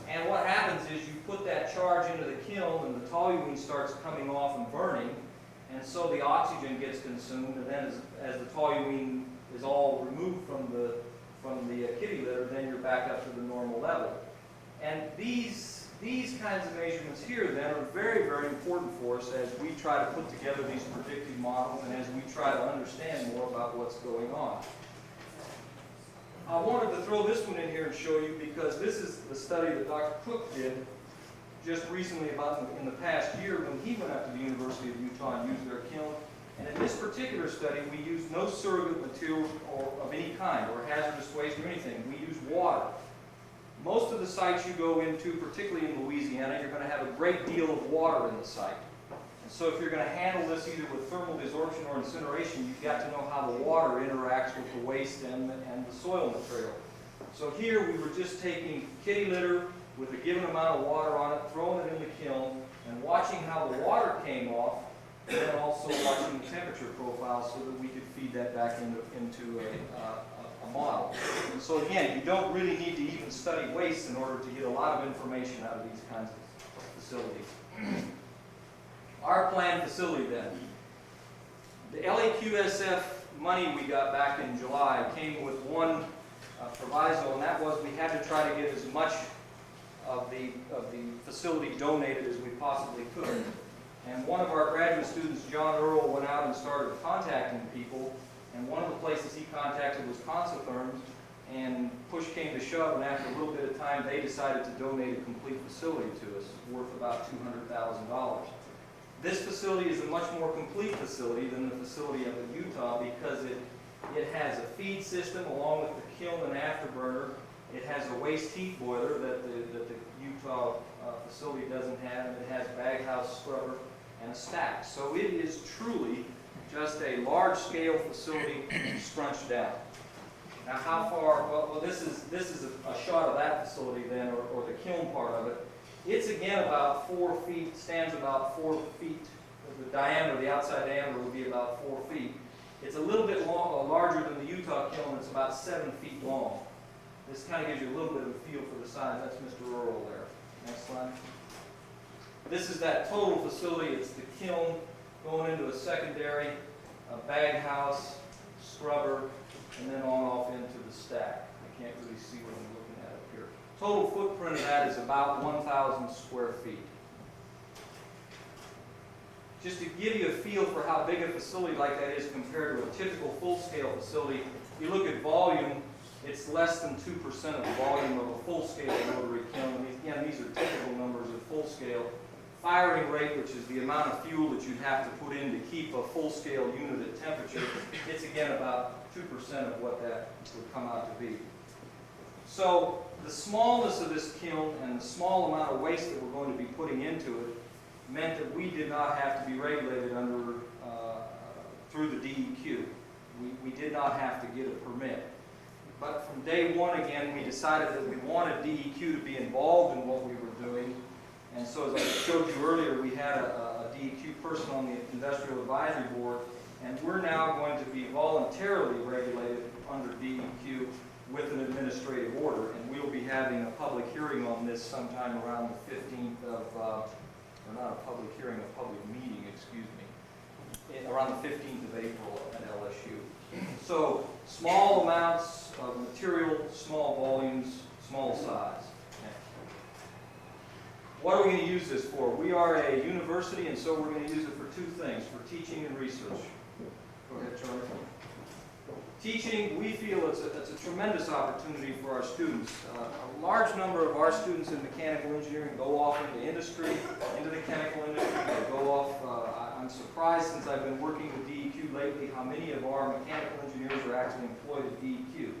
And what happens is you put that charge into the kiln, and the toluene starts coming off and burning, and so the oxygen gets consumed, and then as the toluene is all removed from the kitty litter, then you're back up to the normal level. And these kinds of measurements here then are very, very important for us as we try to put together these predictive models and as we try to understand more about what's going on. I wanted to throw this one in here and show you because this is the study that Dr. Cook did just recently about in the past year when he went up to the University of Utah and used their kiln. And in this particular study, we used no surrogate material of any kind or hazardous waste or anything. We used water. Most of the sites you go into, particularly in Louisiana, you're going to have a great deal of water in the site. And so if you're going to handle this either with thermal desorption or incineration, you've got to know how the water interacts with the waste and the soil material. So here we were just taking kitty litter with a given amount of water on it, throwing it in the kiln, and watching how the water came off, and then also watching the temperature profile so that we could feed that back into a model. And so again, you don't really need to even study waste in order to get a lot of information out of these kinds of facilities. Our planned facility then. The LAQSF money we got back in July came with one proviso, and that was we had to try to get as much of the facility donated as we possibly could. And one of our graduate students, John Earl, went out and started contacting people, and one of the places he contacted was Consotherms, and push came to shove, and after a little bit of time, they decided to donate a complete facility to us, worth about $200,000. This facility is a much more complete facility than the facility up in Utah because it has a feed system along with the kiln and afterburner. It has a waste heat boiler that the Utah facility doesn't have, and it has baghouse scrubber and a stack. So it is truly just a large-scale facility scrunched down. Now, how far? Well, this is a shot of that facility then, or the kiln part of it. It's again about 4 feet. Stands about 4 feet. The diameter, the outside diameter, would be about 4 feet. It's a little bit larger than the Utah kiln. It's about 7 feet long. This kind of gives you a little bit of a feel for the size. That's Mr. Earl there. Next slide. This is that total facility. It's the kiln going into a secondary, a bag house, scrubber, and then on off into the stack. I can't really see what I'm looking at up here. Total footprint of that is about 1,000 square feet. Just to give you a feel for how big a facility like that is compared to a typical full-scale facility, if you look at volume, it's less than 2% of the volume of a full-scale rotary kiln. Again, these are typical numbers of full-scale. firing rate, which is the amount of fuel that you'd have to put in to keep a full-scale unit at temperature, it's again about 2% of what that would come out to be. So the smallness of this kiln and the small amount of waste that we're going to be putting into it meant that we did not have to be regulated under through the DEQ. We did not have to get a permit. But from day one, again, we decided that we wanted DEQ to be involved in what we were doing. And so as I showed you earlier, we had a DEQ person on the Industrial Advisory Board, and we're now going to be voluntarily regulated under DEQ with an administrative order. And we'll be having a public hearing on this sometime around the 15th of, or not a public hearing, a public meeting, excuse me, around the 15th of April at LSU. So small amounts of material, small volumes, small size. What are we going to use this for? We are a university, and so we're going to use it for two things, for teaching and research. Go ahead, Charlie. Teaching, we feel it's a tremendous opportunity for our students. A large number of our students in mechanical engineering go off into industry, into the chemical industry. They go off, I'm surprised since I've been working with DEQ lately how many of our mechanical engineers are actually employed at DEQ.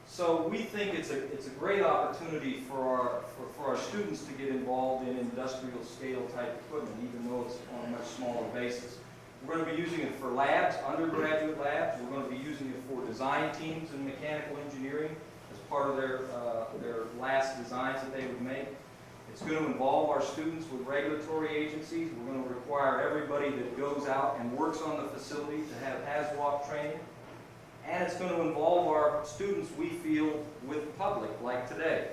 So we think it's a great opportunity for our students to get involved in industrial scale type equipment, even though it's on a much smaller basis. We're going to be using it for labs, undergraduate labs. We're going to be using it for design teams in mechanical engineering as part of their last designs that they would make. It's going to involve our students with regulatory agencies. We're going to require everybody that goes out and works on the facility to have HAZWOP training. And it's going to involve our students, we feel, with the public, like today.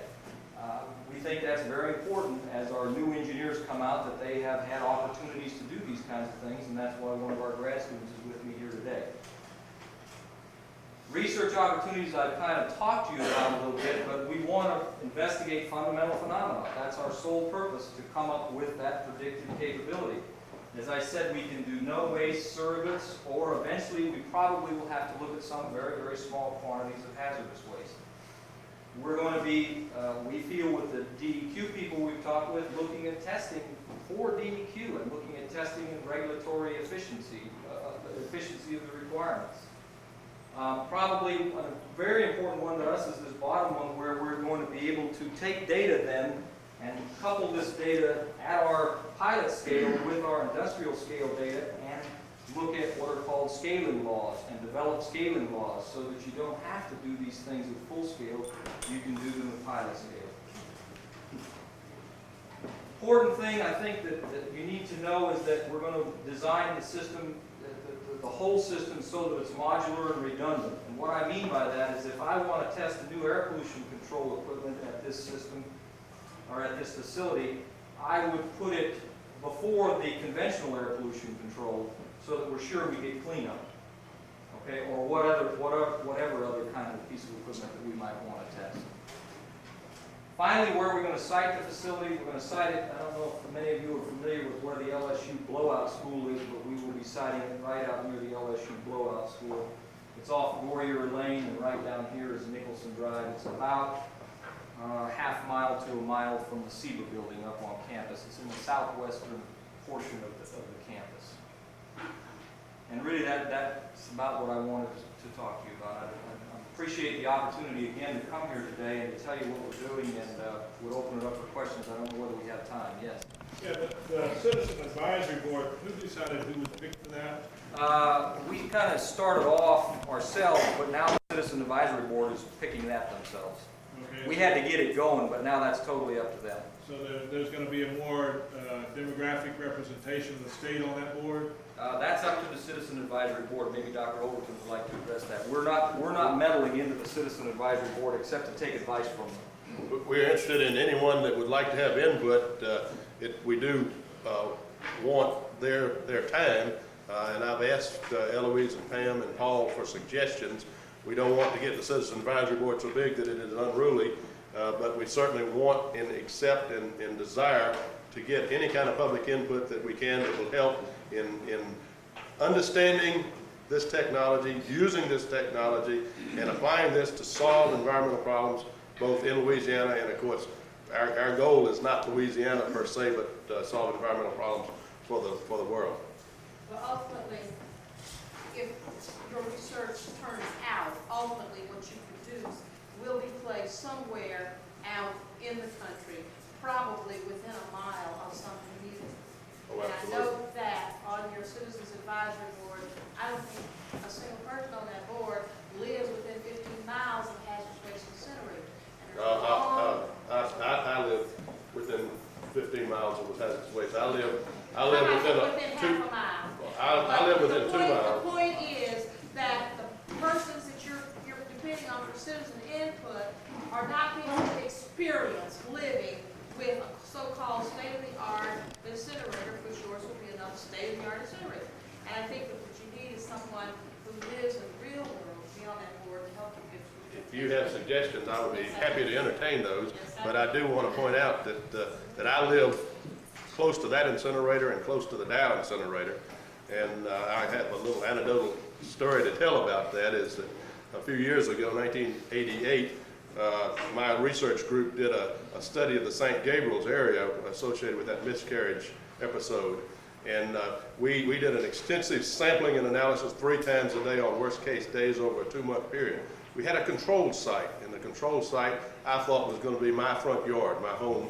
We think that's very important as our new engineers come out, that they have had opportunities to do these kinds of things, and that's why one of our grad students is with me here today. Research opportunities I've kind of talked to you about a little bit, but we want to investigate fundamental phenomena. That's our sole purpose, to come up with that predictive capability. As I said, we can do no waste surrogates, or eventually we probably will have to look at some very, very small quantities of hazardous waste. We're going to be, we feel with the DEQ people we've talked with, looking at testing for DEQ and looking at testing and regulatory efficiency, efficiency of the requirements. Probably a very important one to us is this bottom one, where we're going to be able to take data then and couple this data at our pilot scale with our industrial scale data and look at what are called scaling laws and develop scaling laws so that you don't have to do these things at full scale, you can do them at pilot scale. Important thing I think that you need to know is that we're going to design the system, the whole system, so that it's modular and redundant. And what I mean by that is if I want to test a new air pollution control equipment at this system, or at this facility, I would put it before the conventional air pollution control so that we're sure we get cleanup, okay, or whatever other kind of piece of equipment that we might want to test. Finally, where are we going to site the facility? We're going to site it, I don't know if many of you are familiar with where the LSU Blowout School is, but we will be siting it right out near the LSU Blowout School. It's off Warrior Lane, and right down here is Nicholson Drive. It's about half mile to a mile from the SEBA building up on campus. It's in the southwestern portion of the campus. And really that's about what I wanted to talk to you about. I appreciate the opportunity again to come here today and to tell you what we're doing, and we'll open it up for questions. I don't know whether we have time. Yes? Yeah, the Citizen Advisory Board, who decided who was picked for that? We kind of started off ourselves, but now the Citizen Advisory Board is picking that themselves. Okay. We had to get it going, but now that's totally up to them. So there's going to be a more demographic representation of the state on that board? That's up to the Citizen Advisory Board. Maybe Dr. Overton would like to address that. We're not meddling into the Citizen Advisory Board except to take advice from them. We're interested in anyone that would like to have input. We do want their time, and I've asked Eloise and Pam and Paul for suggestions. We don't want to get the Citizen Advisory Board so big that it is unruly, but we certainly want and accept and desire to get any kind of public input that we can that will help in understanding this technology, using this technology, and applying this to solve environmental problems both in Louisiana and, of course, our goal is not Louisiana per se, but solve environmental problems for the world. But ultimately, if your research turns out, ultimately what you produce will be placed somewhere out in the country, probably within a mile of some community. Oh, And I absolutely. know that on your Citizens Advisory Board, I don't think a single person on that board lives within 15 miles of hazardous waste incinerator. And there's a long- I live within 15 miles of hazardous waste. I live How within about a half a mile? I live within 2 miles. The point is that the persons that you're depending on for citizen input are not people with experience living with a so-called state-of-the-art incinerator, which yours will be another state-of-the-art incinerator. And I think that what you need is someone who lives in the real world, be on that board to help you get through. If you have suggestions, I would be happy to entertain those, but I do want to point out that I live close to that incinerator and close to the Dow incinerator, and I have a little anecdotal story to tell about that. Is that a few years ago, 1988, my research group did a study of the St. Gabriel's area associated with that miscarriage episode. And we did an extensive sampling and analysis 3 times a day on worst case days over a 2-month period. We had a controlled site, and the controlled site I thought was going to be my front yard, my home,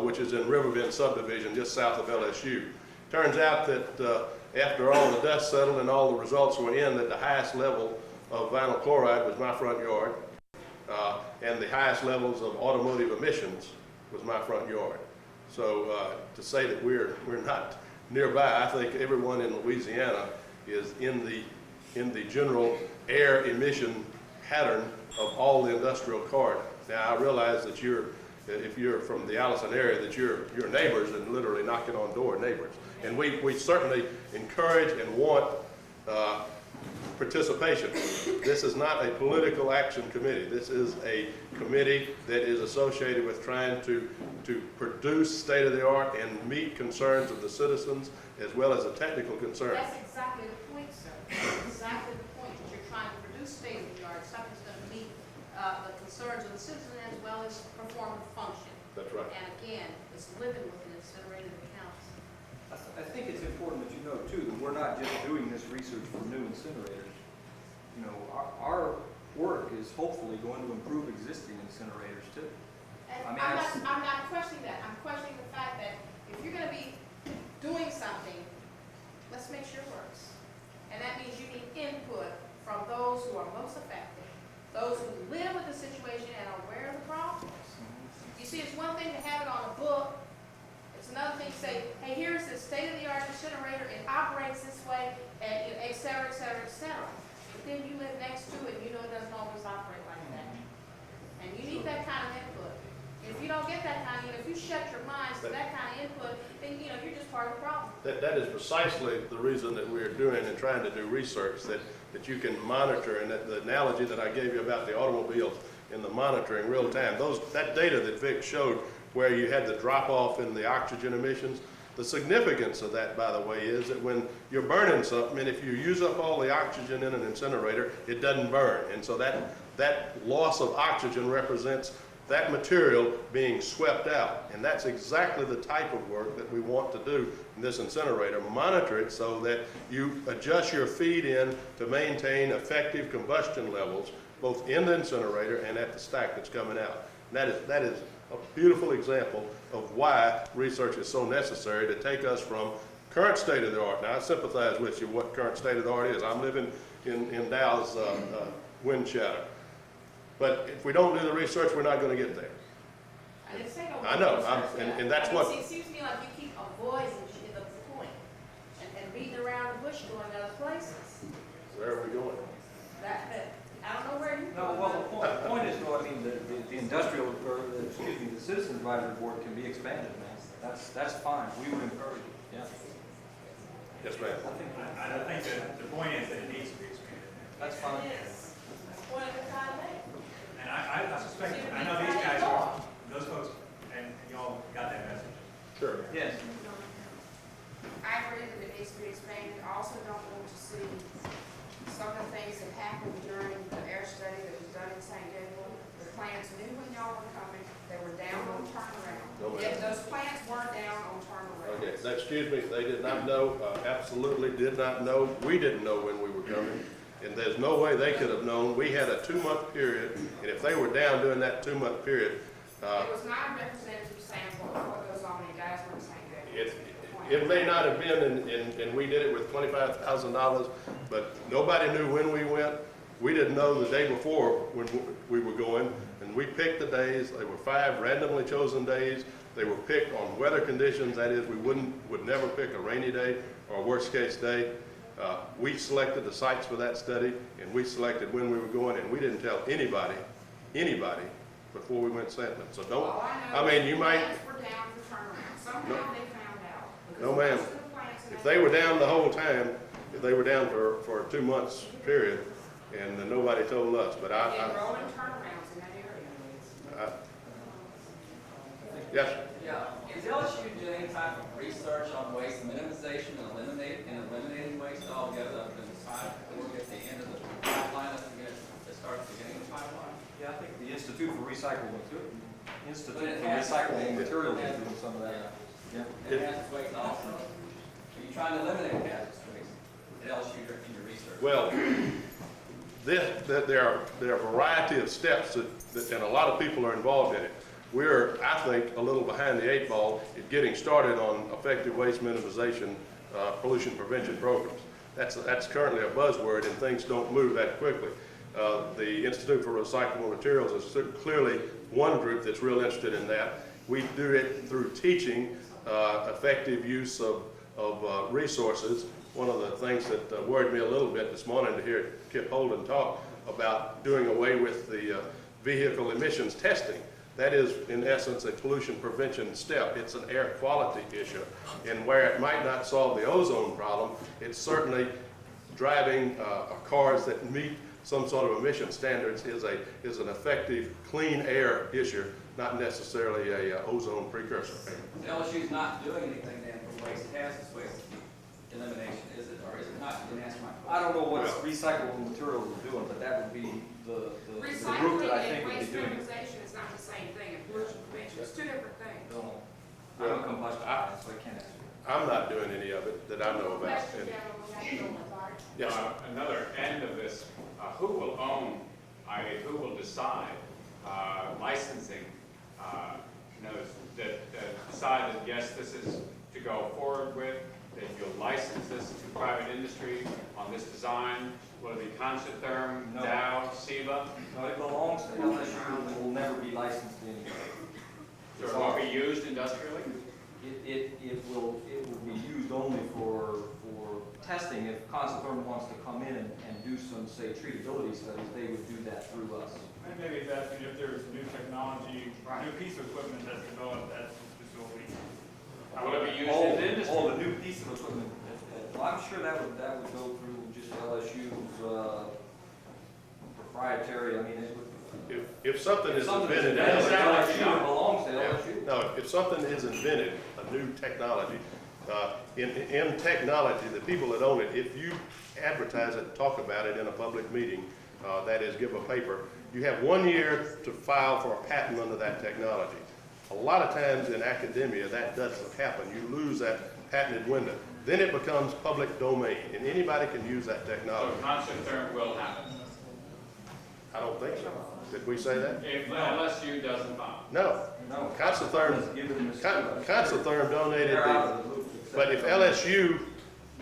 which is in Riverbend subdivision just south of LSU. Turns out that after all the dust settled and all the results were in, that the highest level of vinyl chloride was my front yard, and the highest levels of automotive emissions was my front yard. So to say that we're not nearby, I think everyone in Louisiana is in the general air emission pattern of all the industrial corridor. Now I realize that if you're from the Allison area, that you're neighbors and literally knocking on door neighbors. And we certainly encourage and want participation. This is not a political action committee. This is a committee that is associated with trying to produce state-of-the-art and meet concerns of the citizens as well as the technical concerns. That's exactly the point, sir. That's exactly the point, that you're trying to produce state-of-the-art, something that's going to meet the concerns of the citizen as well as perform a function. That's right. And again, it's living with an incinerator that counts. I think it's important that you know too that we're not just doing this research for new incinerators. You know, our work is hopefully going to improve existing incinerators too. And I mean, I'm not questioning that. I'm questioning the fact that if you're going to be doing something, let's make sure it works. And that means you need input from those who are most affected, those who live with the situation and are aware of the problems. You see, it's one thing to have it on a book. It's another thing to say, hey, here's this state-of-the-art incinerator. It operates this way, and et cetera, et cetera, et cetera. But then you live next to it, and you know it doesn't always operate like that. And you need that kind of input. If you don't get that kind of, if you shut your minds to that kind of input, then you're just part of the problem. That is precisely the reason that we're doing and trying to do research, that you can monitor, and that the analogy that I gave you about the automobiles in the monitoring real time, that data that Vic showed where you had the drop off in the oxygen emissions, the significance of that, by the way, is that when you're burning something, and if you use up all the oxygen in an incinerator, it doesn't burn. And so that loss of oxygen represents that material being swept out. And that's exactly the type of work that we want to do in this incinerator. Monitor it so that you adjust your feed in to maintain effective combustion levels, both in the incinerator and at the stack that's coming out. And that is a beautiful example of why research is so necessary to take us from current state of the art. Now I sympathize with you what current state of the art is. I'm living in Dow's wind shadow. But if we don't do the research, we're not going to get there. I didn't say no. I know, and that's what. It seems to me like you keep avoiding the point and beating around the bush going other places. Where are we going? I don't know where you. No, well, the point is, though, I mean, the industrial, or the Citizens Advisory Board can be expanded, man. That's fine. We would encourage it. Yeah. Yes, ma'am. I think that the point is that it needs to be expanded. That's fine. Yes. That's one of the time. And I suspect, I know these guys are, those folks, and y'all got that message. Sure. Yes. I agree that it needs to be expanded. I also don't want to see some of the things that happened during the air study that was done in St. Gabriel. The plants knew when y'all were coming. They were down on turnaround. No, ma'am. Yeah, those plants were down on turnaround. Okay, now, excuse me, they did not know, absolutely did not know. We didn't know when we were coming. And there's no way they could have known. We had a 2-month period, and if they were down during that 2-month period, It was not a representative sample of what goes on, and guys weren't saying that. it may not have been, and we did it with $25,000, but nobody knew when we went. We didn't know the day before when we were going, and we picked the days. They were 5 randomly chosen days. They were picked on weather conditions. That is, we would never pick a rainy day or a worst case day. We selected the sites for that study, and we selected when we were going, and we didn't tell anybody before we went sampling. So don't, All I know I mean, is you the might, plants were down for turnaround. Somehow they found out. because no ma'am. most of the plants in If that they were area- down the whole time, if they were down for a 2 months period, and nobody told us, but They had rolling turnarounds in that area. yes, sir. Yeah, is LSU doing any type of research on waste minimization and eliminating waste altogether other than decide or at the end of the pipeline as we start at the beginning of the pipeline? Yeah, I think the Institute for Recyclable Materials is But doing it has- some of that. Yeah. And hazardous waste also. Are you trying to eliminate hazardous waste at LSU in your research? Well, there are a variety of steps that, and a lot of people are involved in it. We're, I think, a little behind the 8 ball in getting started on effective waste minimization, pollution prevention programs. That's currently a buzzword, and things don't move that quickly. The Institute for Recyclable Materials is clearly one group that's real interested in that. We do it through teaching effective use of resources. One of the things that worried me a little bit this morning to hear Kip Holden talk about doing away with the vehicle emissions testing. That is, in essence, a pollution prevention step. It's an air quality issue. And where it might not solve the ozone problem, it's certainly driving cars that meet some sort of emission standards is an effective clean air issue, not necessarily a ozone precursor. LSU's not doing anything then for waste, hazardous waste elimination, is it, or is it not? You didn't answer my question. I don't know what recyclable materials are doing, but that would be the group Recycling that I and think would be waste doing it. minimization is not the same thing, and pollution prevention, it's 2 different things. I'm a combustion guy, so I can't answer. I'm not doing any of it that I know about. Question, gentlemen, we have to go with Bart. Yes, sir. Another end of this, who will own, who will decide licensing, that decide that yes, this is to go forward with, that you'll license this to private industry on this design? Will it be Conchatherm, No. Dow, SEBA? No, it belongs to LSU and will never be licensed to anybody. So it won't be used industrially? It will be used only for testing. If Conchatherm wants to come in and do some, say, treatability studies, they would do that through us. And maybe it's asking if there's new technology, new piece of equipment that's developed at the facility. Will it be used in the industry? Oh, the new piece of equipment. Well, I'm sure that would go through just LSU's proprietary, I mean, it would. If something is invented, LSU, it belongs to LSU. no, if something is invented, a new technology, in technology, the people that own it, if you advertise it, talk about it in a public meeting, that is, give a paper, you have 1 year to file for a patent under that technology. A lot of times in academia, that doesn't happen. You lose that patented window. Then it becomes public domain, and anybody can use that So technology. Conchatherm will happen? I don't think so. Did we say that? If LSU doesn't file? No. No. Conchatherm donated the, but if LSU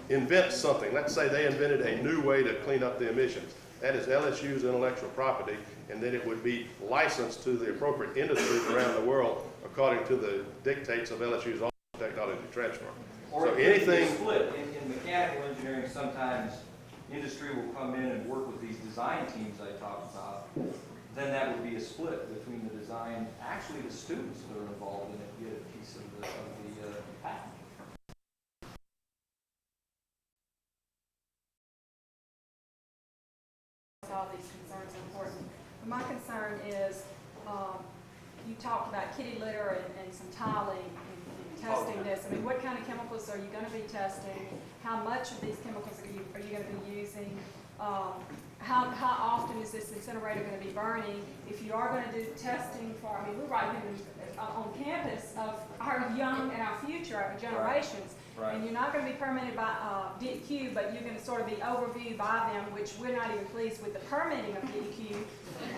invents something, let's say they invented a new way to clean up the emissions, that is LSU's intellectual property, and then it would be licensed to the appropriate industry around the world according to the dictates of LSU's technology transfer. Or So it could be a anything, split. In mechanical engineering, sometimes industry will come in and work with these design teams I talked about. Then that would be a split between the design, actually the students that are involved in it get a piece of the patent. All these concerns are important. But my concern is, you talked about kitty litter and some tiling in testing this? I mean, what kind of chemicals are you gonna be testing? How much of these chemicals are you gonna be using? How often is this incinerator gonna be burning? If you are gonna do testing for, I mean, we're right here on campus of our young and our future, our generations. Right. And you're not gonna be permitted by DEQ, but you're gonna sort of be overviewed by them, which we're not even pleased with the permitting of DEQ.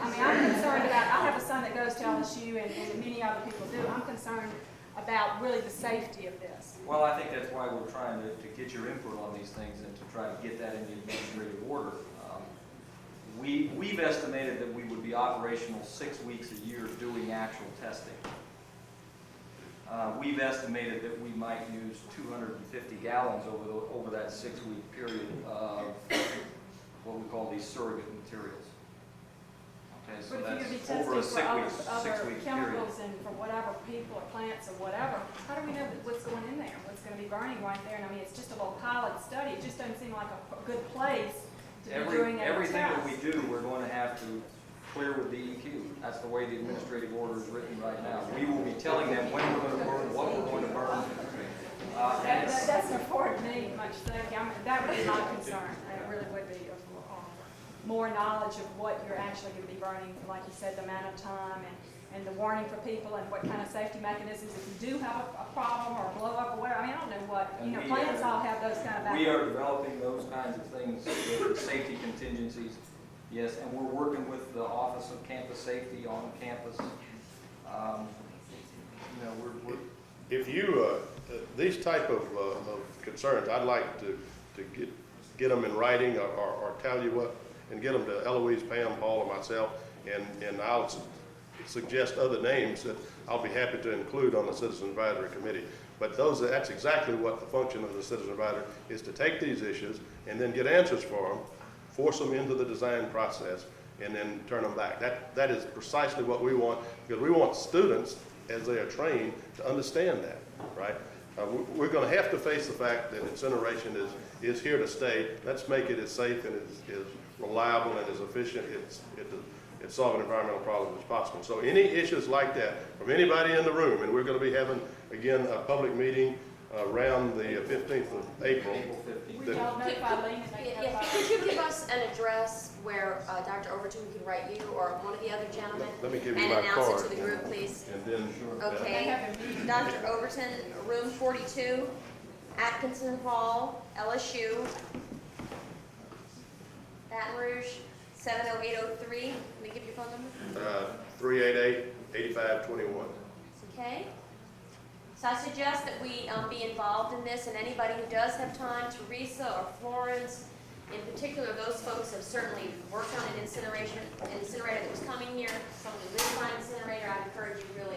I mean, I'm concerned about, I have a son that goes to LSU and many other people do. I'm concerned about really the safety of this. Well, I think that's why we're trying to get your input on these things and to try to get that in the administrative order. We've estimated that we would be operational 6 weeks a year doing actual testing. We've estimated that we might use 250 gallons over that 6-week period of what we call these surrogate materials. Okay, so But if you're that's gonna be over a testing for other 6-week period. chemicals and for whatever, people or plants or whatever, how do we know what's going in there, what's gonna be burning right there? And I mean, it's just a little pilot study. It just doesn't seem like a good place to be doing a test. Everything that we do, we're going to have to clear with DEQ. That's the way the administrative order is written right now. We will be telling them when we're going to burn, what we're going to burn. That's not afford me much thinking. That would be my concern. It really would be more knowledge of what you're actually going to be burning, like you said, the amount of time and the warning for people and what kind of safety mechanisms if you do have a problem or a blow up or whatever. I mean, I don't know what, you know, plants all have those kind of background. We are developing those kinds of things, the safety contingencies. Yes, and we're working with the Office of Campus Safety on campus. If you, these type of concerns, I'd like to get them in writing or tell you what, and get them to Eloise, Pam, Paul, or myself, and I'll suggest other names that I'll be happy to include on the Citizen Advisory Committee. But that's exactly what the function of the Citizen Advisor is, to take these issues and then get answers for them, force them into the design process, and then turn them back. That is precisely what we want, because we want students, as they are trained, to understand that, right? We're going to have to face the fact that incineration is here to stay. Let's make it as safe and as reliable and as efficient at solving environmental problems as possible. So any issues like that from anybody in the room, and we're going to be having, again, a public meeting around the 15th of April. Could you give us an address where Dr. Overton can write you or one of the other gentlemen? Let me give you and my announce card. it to the group, please. And then, Okay. Dr. Overton, room 42, Atkinson Hall, LSU, Baton Rouge, 70803. Let me give your phone number. 388-8521. Okay. So I suggest that we be involved in this, and anybody who does have time, Teresa or Florence, in particular, those folks have certainly worked on an incinerator that was coming here, someone who lives on an incinerator. I'd encourage you really,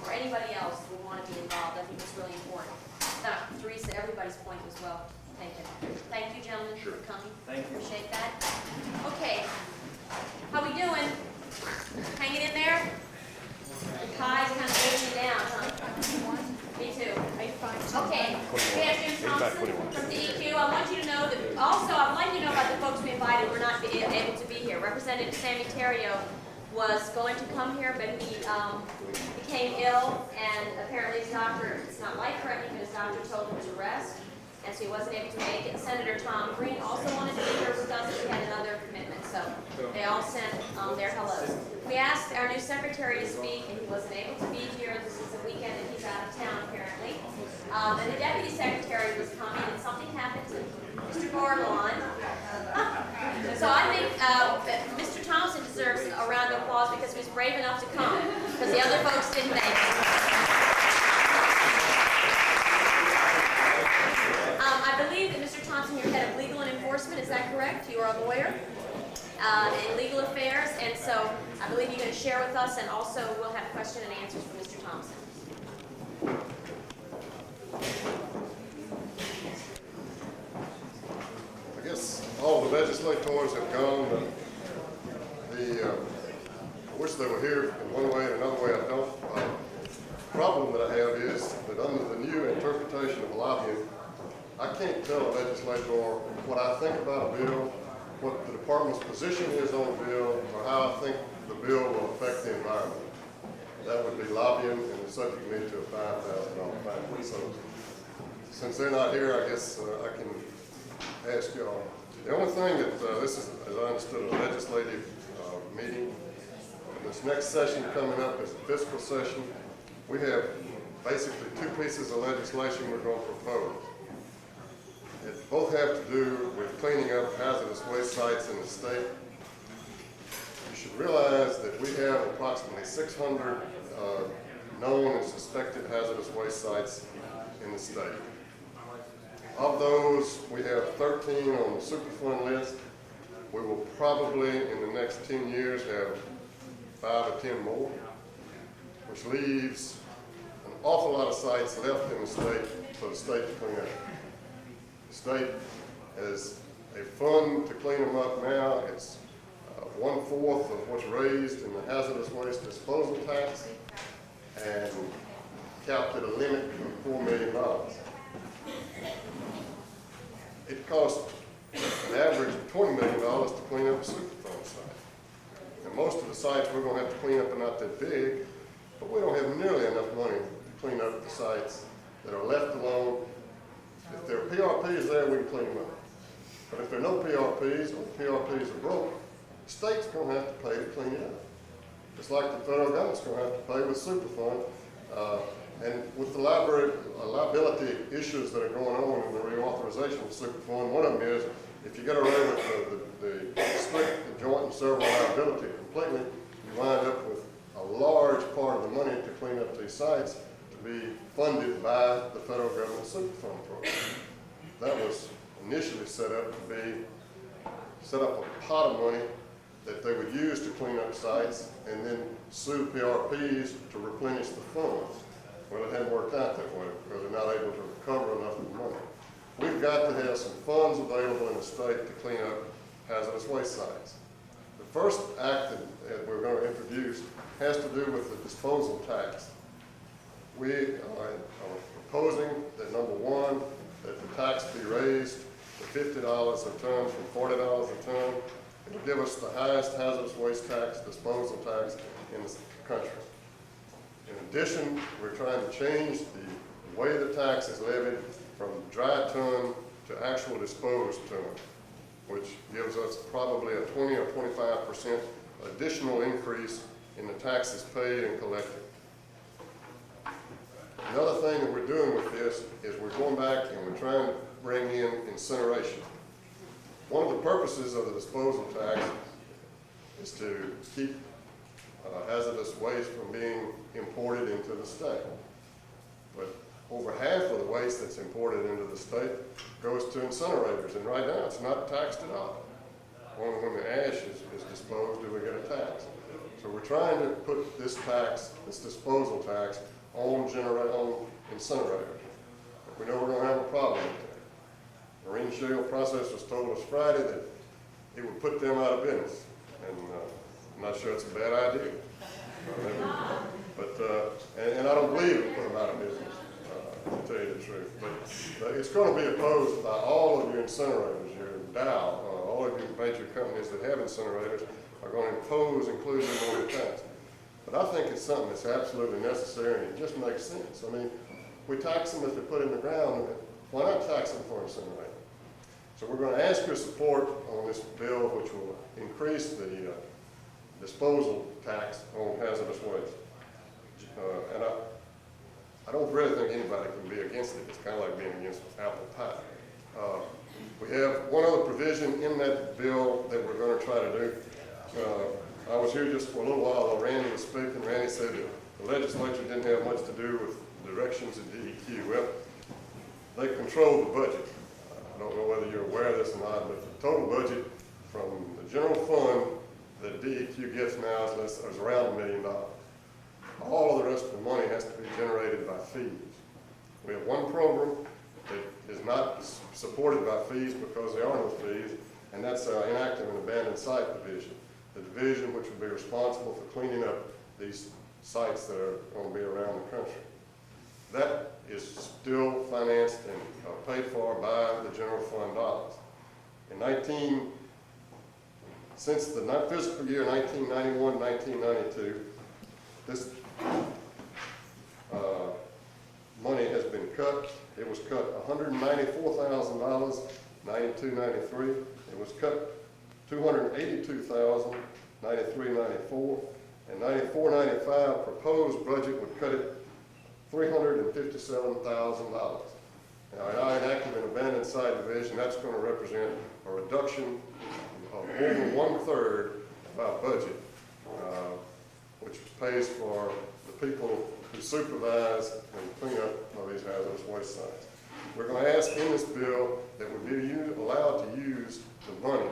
or anybody else who would want to be involved. I think it's really important. Teresa, everybody's point was well taken. Thank you, gentlemen, for coming. Thank you. Appreciate that. Okay, how we doing? Hanging in there? The pie's kind of weighing you down, huh? Me too. Okay, we have Jim Thompson from DEQ. I want you to know that, also, I'd like you to know about the folks we invited who were not able to be here. Representative Sammy Terrio was going to come here, but he became ill, and apparently his doctor, it's not life-threatening, but his doctor told him to rest, and so he wasn't able to make it. Senator Tom Green also wanted to be here with us, but he had another commitment, so they all sent their hellos. We asked our new secretary to speak, and he wasn't able to be here. This is a weekend, and he's out of town, apparently. And the deputy secretary was coming, and something happened to Mr. Gordon. So I think that Mr. Thompson deserves a round of applause because he was brave enough to come, because the other folks didn't make it. I believe that Mr. Thompson, you're head of legal and enforcement, is that correct? You are a lawyer in legal affairs, and so I believe you're going to share with us, and also we'll have question and answers from Mr. Thompson. I guess all the legislators have gone, and I wish they were here in one way and another way I don't. The problem that I have is that under the new interpretation of lobbying, I can't tell a legislator what I think about a bill, what the department's position is on a bill, or how I think the bill will affect the environment. that would be lobbying and subject me to a $5,000 fine. So since they're not here, I guess I can ask y'all. The only thing that, this is, as I understood, a legislative meeting. This next session coming up is a fiscal session. We have basically two pieces of legislation we're going to propose. It both have to do with cleaning up hazardous waste sites in the state. You should realize that we have approximately 600 known and suspected hazardous waste sites in the state. Of those, we have 13 on the Superfund list. We will probably, in the next 10 years, have 5 or 10 more, which leaves an awful lot of sites left in the state for the state to clean up. The state has a fund to clean them up now. It's 1/4 of what's raised in the hazardous waste disposal tax, and capped at a limit of $4 million. It costs an average of $20 million to clean up a Superfund site. And most of the sites we're going to have to clean up are not that big, but we don't have nearly enough money to clean up the sites that are left alone. If there are PRPs there, we can clean them up. But if there are no PRPs, or the PRPs are broke, the state's going to have to pay to clean it up. Just like the federal government's going to have to pay with Superfund. And with the liability issues that are going on in the reauthorization of Superfund, one of them is if you get away with the strict, the joint and several liability completely, you wind up with a large part of the money to clean up these sites to be funded by the federal government Superfund program. That was initially set up a pot of money that they would use to clean up sites and then sue PRPs to replenish the funds. Well, it hadn't worked out that way because they're not able to recover enough of the money. We've got to have some funds available in the state to clean up hazardous waste sites. The first act that we're going to introduce has to do with the disposal tax. We are proposing that, number one, that the tax be raised to $50 a ton from $40 a ton. It'll give us the highest hazardous waste tax, disposal tax in the country. In addition, we're trying to change the way the tax is levied from dry ton to actual disposed ton, which gives us probably a 20 or 25% additional increase in the taxes paid and collected. Another thing that we're doing with this is we're going back and we're trying to bring in incineration. One of the purposes of the disposal tax is to keep hazardous waste from being imported into the state. But over half of the waste that's imported into the state goes to incinerators, and right now it's not taxed at all. Only when the ash is disposed do we get a tax. So we're trying to put this tax, this disposal tax, on incinerators. We know we're going to have a problem with that. Marine Shale Processors told us Friday that it would put them out of business, and I'm not sure it's a bad idea. And I don't believe it will put them out of business, to tell you the truth. But it's going to be opposed by all of your incinerators, your Dow, all of your major companies that have incinerators are going to impose inclusion on your tax. But I think it's something that's absolutely necessary, and it just makes sense. I mean, we tax them if they're put in the ground. Why not tax them for incinerating? So we're going to ask your support on this bill, which will increase the disposal tax on hazardous waste. And I don't really think anybody can be against it. It's kind of like being against apple pie. We have one other provision in that bill that we're going to try to do. I was here just for a little while while Randy was speaking. Randy said that the legislature didn't have much to do with directions of DEQ. Well, they control the budget. I don't know whether you're aware of this or not, but the total budget from the general fund that DEQ gets now is around $1 million. All of the rest of the money has to be generated by fees. We have one program that is not supported by fees because there are no fees, and that's our inactive and abandoned site division. The division which will be responsible for cleaning up these sites that are going to be around the country. That is still financed and paid for by the general fund dollars. Since the fiscal year 1991-1992, this money has been cut. It was cut $194,000, 92-93. It was cut $282,000, 93-94. And 94-95 proposed budget would cut it $357,000. Now, in our inactive and abandoned site division, that's going to represent a reduction of over 1/3 of our budget, which pays for the people who supervise and clean up of these hazardous waste sites. We're going to ask in this bill that we be allowed to use the money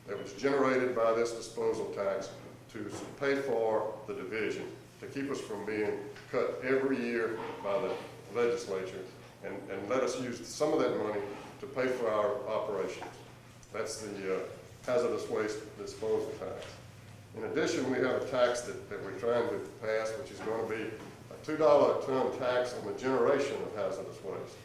that was generated by this disposal tax to pay for the division, to keep us from being cut every year by the legislature, and let us use some of that money to pay for our operations. That's the hazardous waste disposal tax. In addition, we have a tax that we're trying to pass, which is going to be a $2 a ton tax on the generation of hazardous waste.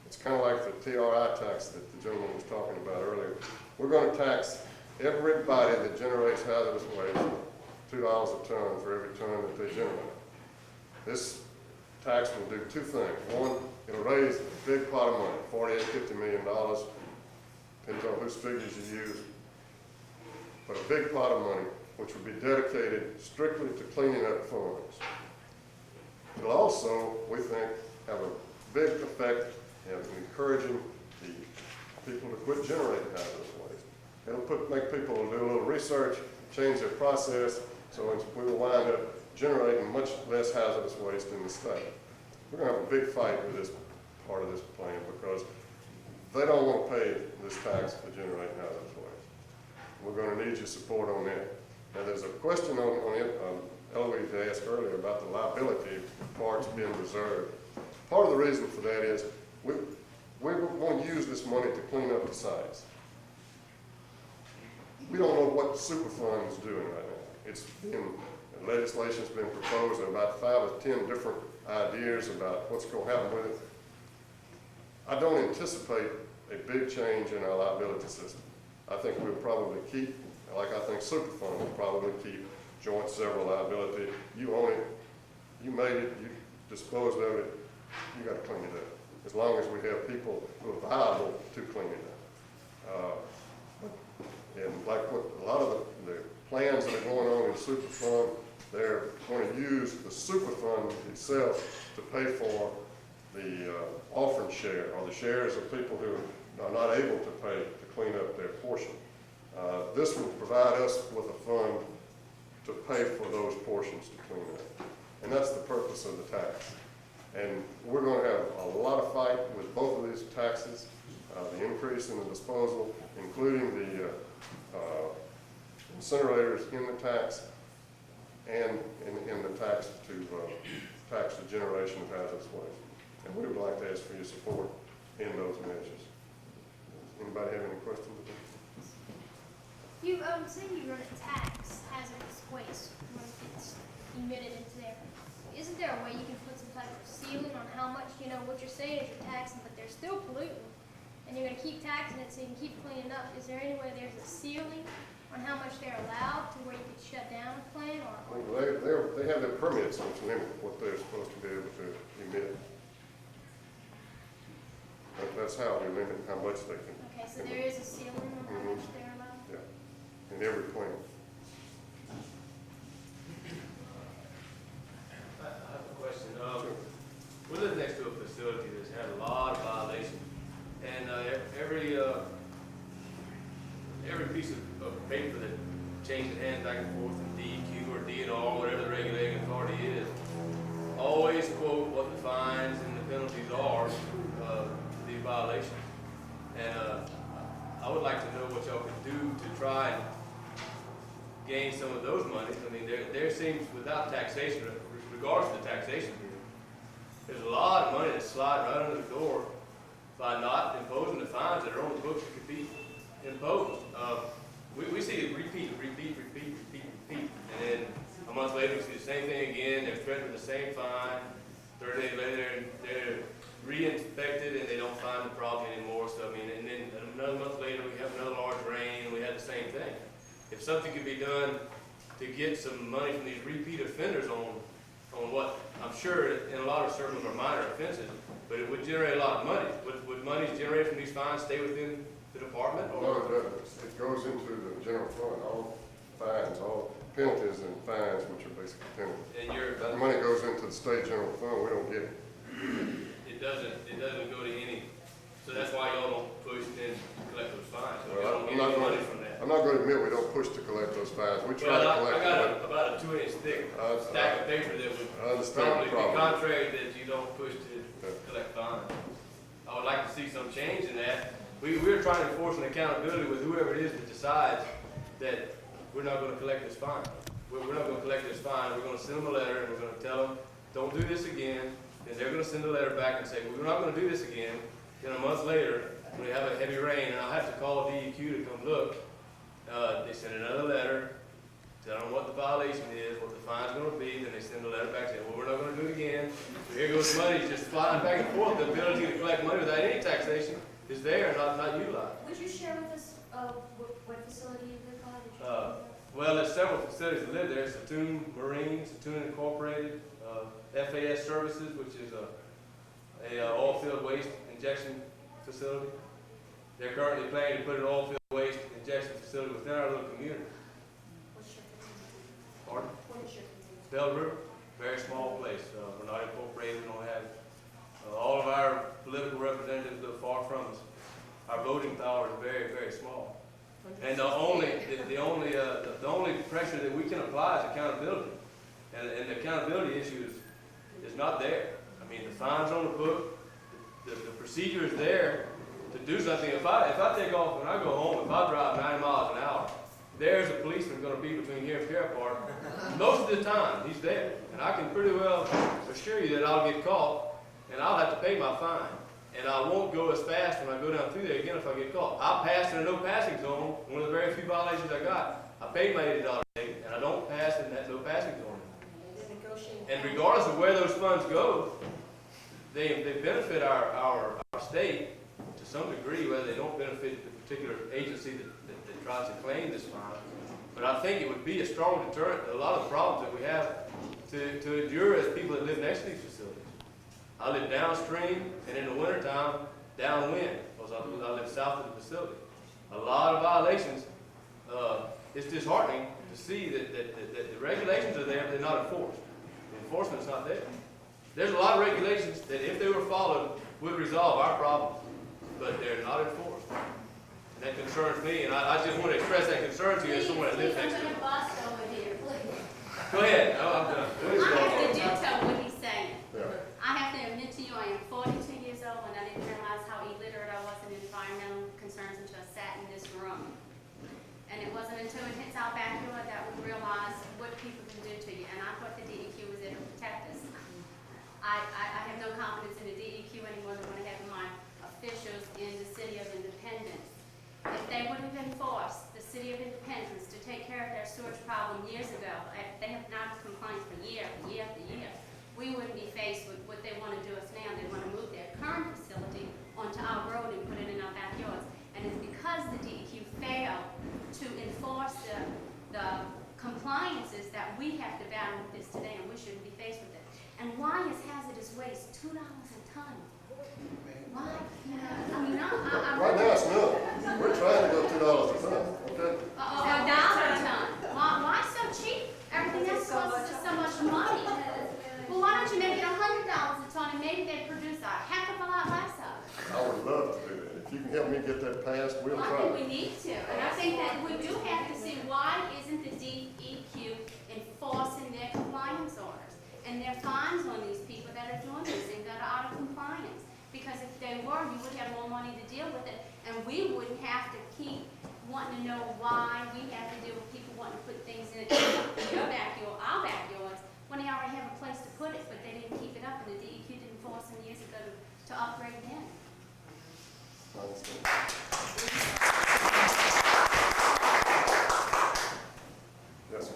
It's kind of like the TRI tax that the gentleman was talking about earlier. We're going to tax everybody that generates hazardous waste $2 a ton for every ton that they generate. This tax will do two things. One, it'll raise a big pot of money, $48–50 million, depends on whose figures you use, but a big pot of money which will be dedicated strictly to cleaning up funds. It'll also, we think, have a big effect in encouraging the people to quit generating hazardous waste. It'll make people do a little research, change their process, so we will wind up generating much less hazardous waste in the state. We're going to have a big fight with this part of this plan because they don't want to pay this tax for generating hazardous waste. We're going to need your support on that. Now, there's a question on it, Eloise asked earlier about the liability parts being reserved. Part of the reason for that is we want to use this money to clean up the sites. We don't know what the Superfund is doing right now. Legislation's been proposed, and about 5 or 10 different ideas about what's going to happen with it. I don't anticipate a big change in our liability system. I think we'll probably keep, like I think Superfund will probably keep joint several liability. You own it, you made it, you disposed of it, you got to clean it up. As long as we have people who are viable to clean it up. And like what a lot of the plans that are going on in Superfund, they're going to use the Superfund itself to pay for the offering share, or the shares of people who are not able to pay to clean up their portion. This will provide us with a fund to pay for those portions to clean up. And that's the purpose of the tax. And we're going to have a lot of fight with both of these taxes, the increase in the disposal, including the incinerators in the tax, and in the tax to tax the generation of hazardous waste. And we would like to ask for your support in those measures. Anybody have any questions? You say you run a tax hazardous waste when it's emitted into there. Isn't there a way you can put some type of ceiling on how much, what you're saying is you're taxing, but they're still polluting, and you're going to keep taxing it so you can keep cleaning up? Is there any way there's a ceiling on how much they're allowed to where you could shut down a plant? Or They have their permits which limit what they're supposed to be able to emit. That's how we limit how much they can. Okay, so there is a ceiling on how much they're allowed? Yeah, in every plant. I have a question. We live next to a facility that's had a lot of violations, and every piece of paper that changes hands back and forth from DEQ or DNR, whatever the regulating authority is, always quote what the fines and the penalties are for these violations. And I would like to know what y'all could do to try and gain some of those monies. I mean, there seems, without taxation, regardless of the taxation here, there's a lot of money that's sliding right under the door by not imposing the fines that are on the books that could be imposed. We see it repeat, and then a month later we see the same thing again. They're threatened with the same fine. 30 days later they're re-inspected and they don't find the problem anymore. So I mean, and then another month later we have another large rain and we have the same thing. If something could be done to get some money from these repeat offenders on on what, I'm sure in a lot of circles are minor offenses, but it would generate a lot of money. Would monies generated from these fines stay within the department? No, it doesn't. It goes into the general fund, all fines, all penalties and fines, which are basically penalties. And you're, That money goes into the state general fund, we don't get it. it doesn't go to any, so that's why y'all don't push then to collect those fines. So y'all don't I'm get not any money going, from that. I'm not going to admit we don't push to collect those fines. We try to Well, collect I got them. about a 2-inch thick stack of paper that would I understand probably the be problem. contrary that you don't push to collect fines. I would like to see some change in that. We're trying to enforce an accountability with whoever it is that decides that we're not going to collect this fine. We're not going to collect this fine. We're going to send them a letter and we're going to tell them, don't do this again. Then they're going to send a letter back and say, we're not going to do this again. Then a month later, when we have a heavy rain, and I'll have to call DEQ to come look, they send another letter, tell them what the violation is, what the fine's going to be, then they send a letter back saying, well, we're not going to do it again. So here goes money just flying back and forth. The ability to collect money without any taxation is there and not utilized. Would you share with us, what facility you live by? Well, there's several facilities that live there. Satoon Marine, Satoon Incorporated, FAS Services, which is a oil field waste injection facility. They're currently planning to put an oil field waste injection facility within our little community. What's your facility? Pardon? What is your facility? Bell River, very small place. We're not incorporated. We don't have all of our political representatives live far from us. Our voting power is very, very small. And the only pressure that we can apply is accountability. And the accountability issue is not there. I mean, the fine's on the book, the procedure is there to do something. If I take off, when I go home, if I drive 90 miles an hour, there's a policeman going to be between here and Fair Park. Most of the time, he's there. And I can pretty well assure you that I'll get caught and I'll have to pay my fine. And I won't go as fast when I go down through there again if I get caught. I passed in a no passing zone, one of the very few violations I got. I paid my $80 ticket and I don't pass in that no passing zone. And regardless of where those funds go, they benefit our state to some degree, whether they don't benefit the particular agency that tries to claim this fine. But I think it would be a strong deterrent to a lot of the problems that we have to endure as people that live next to these facilities. I live downstream, and in the wintertime, downwind, because I live south of the facility. A lot of violations. It's disheartening to see that the regulations are there, but they're not enforced. The enforcement's not there. There's a lot of regulations that, if they were followed, would resolve our problems, but they're not enforced. And that concerns me, and I just want to express that concern to you as someone that lives next to me. Go ahead. No, I'm done. Please go I have on. to do tell what he's saying. Yeah. I have to admit to you, I am 42 years old, and I didn't realize how illiterate I was in environmental concerns until I sat in this room. And it wasn't until it hits our backyard that we realize what people can do to you. And I thought the DEQ was there to protect us. I have no confidence in the DEQ anymore than what I have in my officials in the City of Independence. If they would have enforced the City of Independence to take care of their sewage problem years ago, they have not complained for year after year, we wouldn't be faced with what they want to do us now. They want to move their current facility onto our road and put it in our backyards. And it's because the DEQ failed to enforce the compliances that we have to battle with this today, and we shouldn't be faced with it. And why is hazardous waste $2 a ton? Why? You know, I mean, Right now, it's none. We're trying to go $2 a ton, okay? $1 a ton. Why so cheap? Everything else costs us so much money. Well, why don't you make it $100 a ton and maybe they produce a heck of a lot less of it? I would love to do that. If you can help me get that passed, we'll I try. think we need to, and I think that we do have to see why isn't the DEQ enforcing their compliance orders and their fines on these people that are doing these things that are out of compliance. Because if they were, you would have more money to deal with it, and we wouldn't have to keep wanting to know why we have to deal with people wanting to put things in your backyard, our backyards, when they already have a place to put it, but they didn't keep it up, and the DEQ didn't force them years ago to upgrade them. Yes, sir.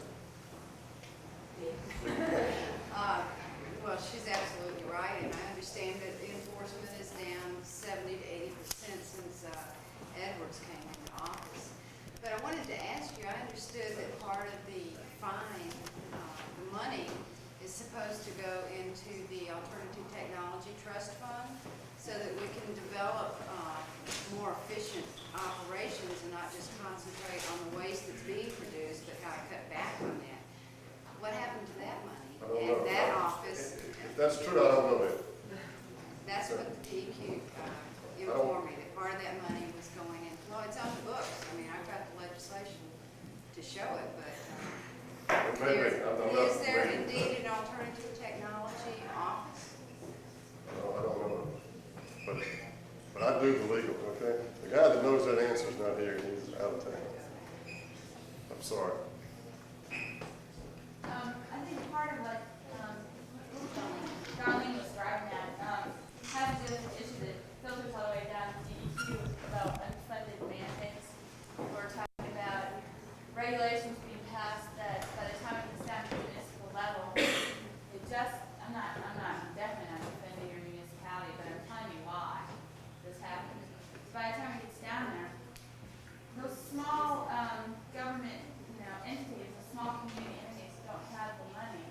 Well, she's absolutely right, and I understand that the enforcement is down 70 to 80% since Edwards came into office. But I wanted to ask you, I understood that part of the fine, the money, is supposed to go into the Alternative Technology Trust Fund so that we can develop more efficient operations and not just concentrate on the waste that's being produced, but how to cut back on that. What happened to that money? I don't And know. that office, If that's true, I don't know that. that's what the DEQ informed me, that part of that money was going in. Well, it's on the books. I mean, I've got the legislation to show it, but Maybe, I'm not. is there indeed an alternative technology office? No, I don't know. But I do the legal, okay? The guy that knows that answer is not here, he's out of town. I'm sorry. I think part of what, Darlene was driving at, has to do with the issue that filters all the way down to DEQ about unfunded mandates. We're talking about regulations being passed that by the time it gets down to the municipal level, it just, I'm definitely not defending your municipality, but I'm telling you why this happens. By the time it gets down there, those small, government, entities, the small community entities don't have the money.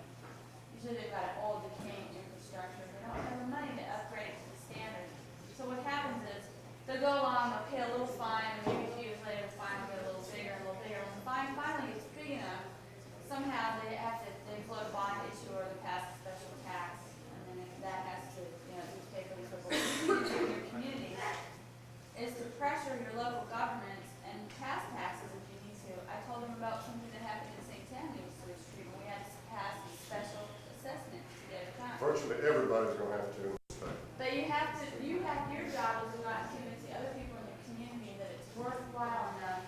Usually they've got an old decaying infrastructure. They don't have the money to upgrade it to the standard. So what happens is they'll go along, they'll pay a little fine, and maybe a few years later the fine will get a little bigger and a little bigger. When the fine finally gets big enough, somehow they float a bond issue or they pass a special tax, and then that has to, take a look at your community is to pressure your local governments and pass taxes if you need to. I told them about something that happened in St. Tammany with sewage treatment. We had to pass a special assessment to get it done. Virtually everybody's gonna have to. But your job is to go out and convince the other people in the community that it's worthwhile enough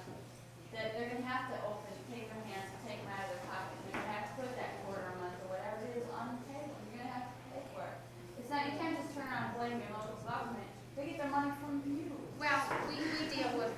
that they're gonna have to open paper hands and take them out of their pocket. And they're gonna have to put that quarter a month or whatever it is on the table. You're gonna have to pay for it. It's not, you can't just turn around and blame your local government. They get their money from you. Well, we deal with,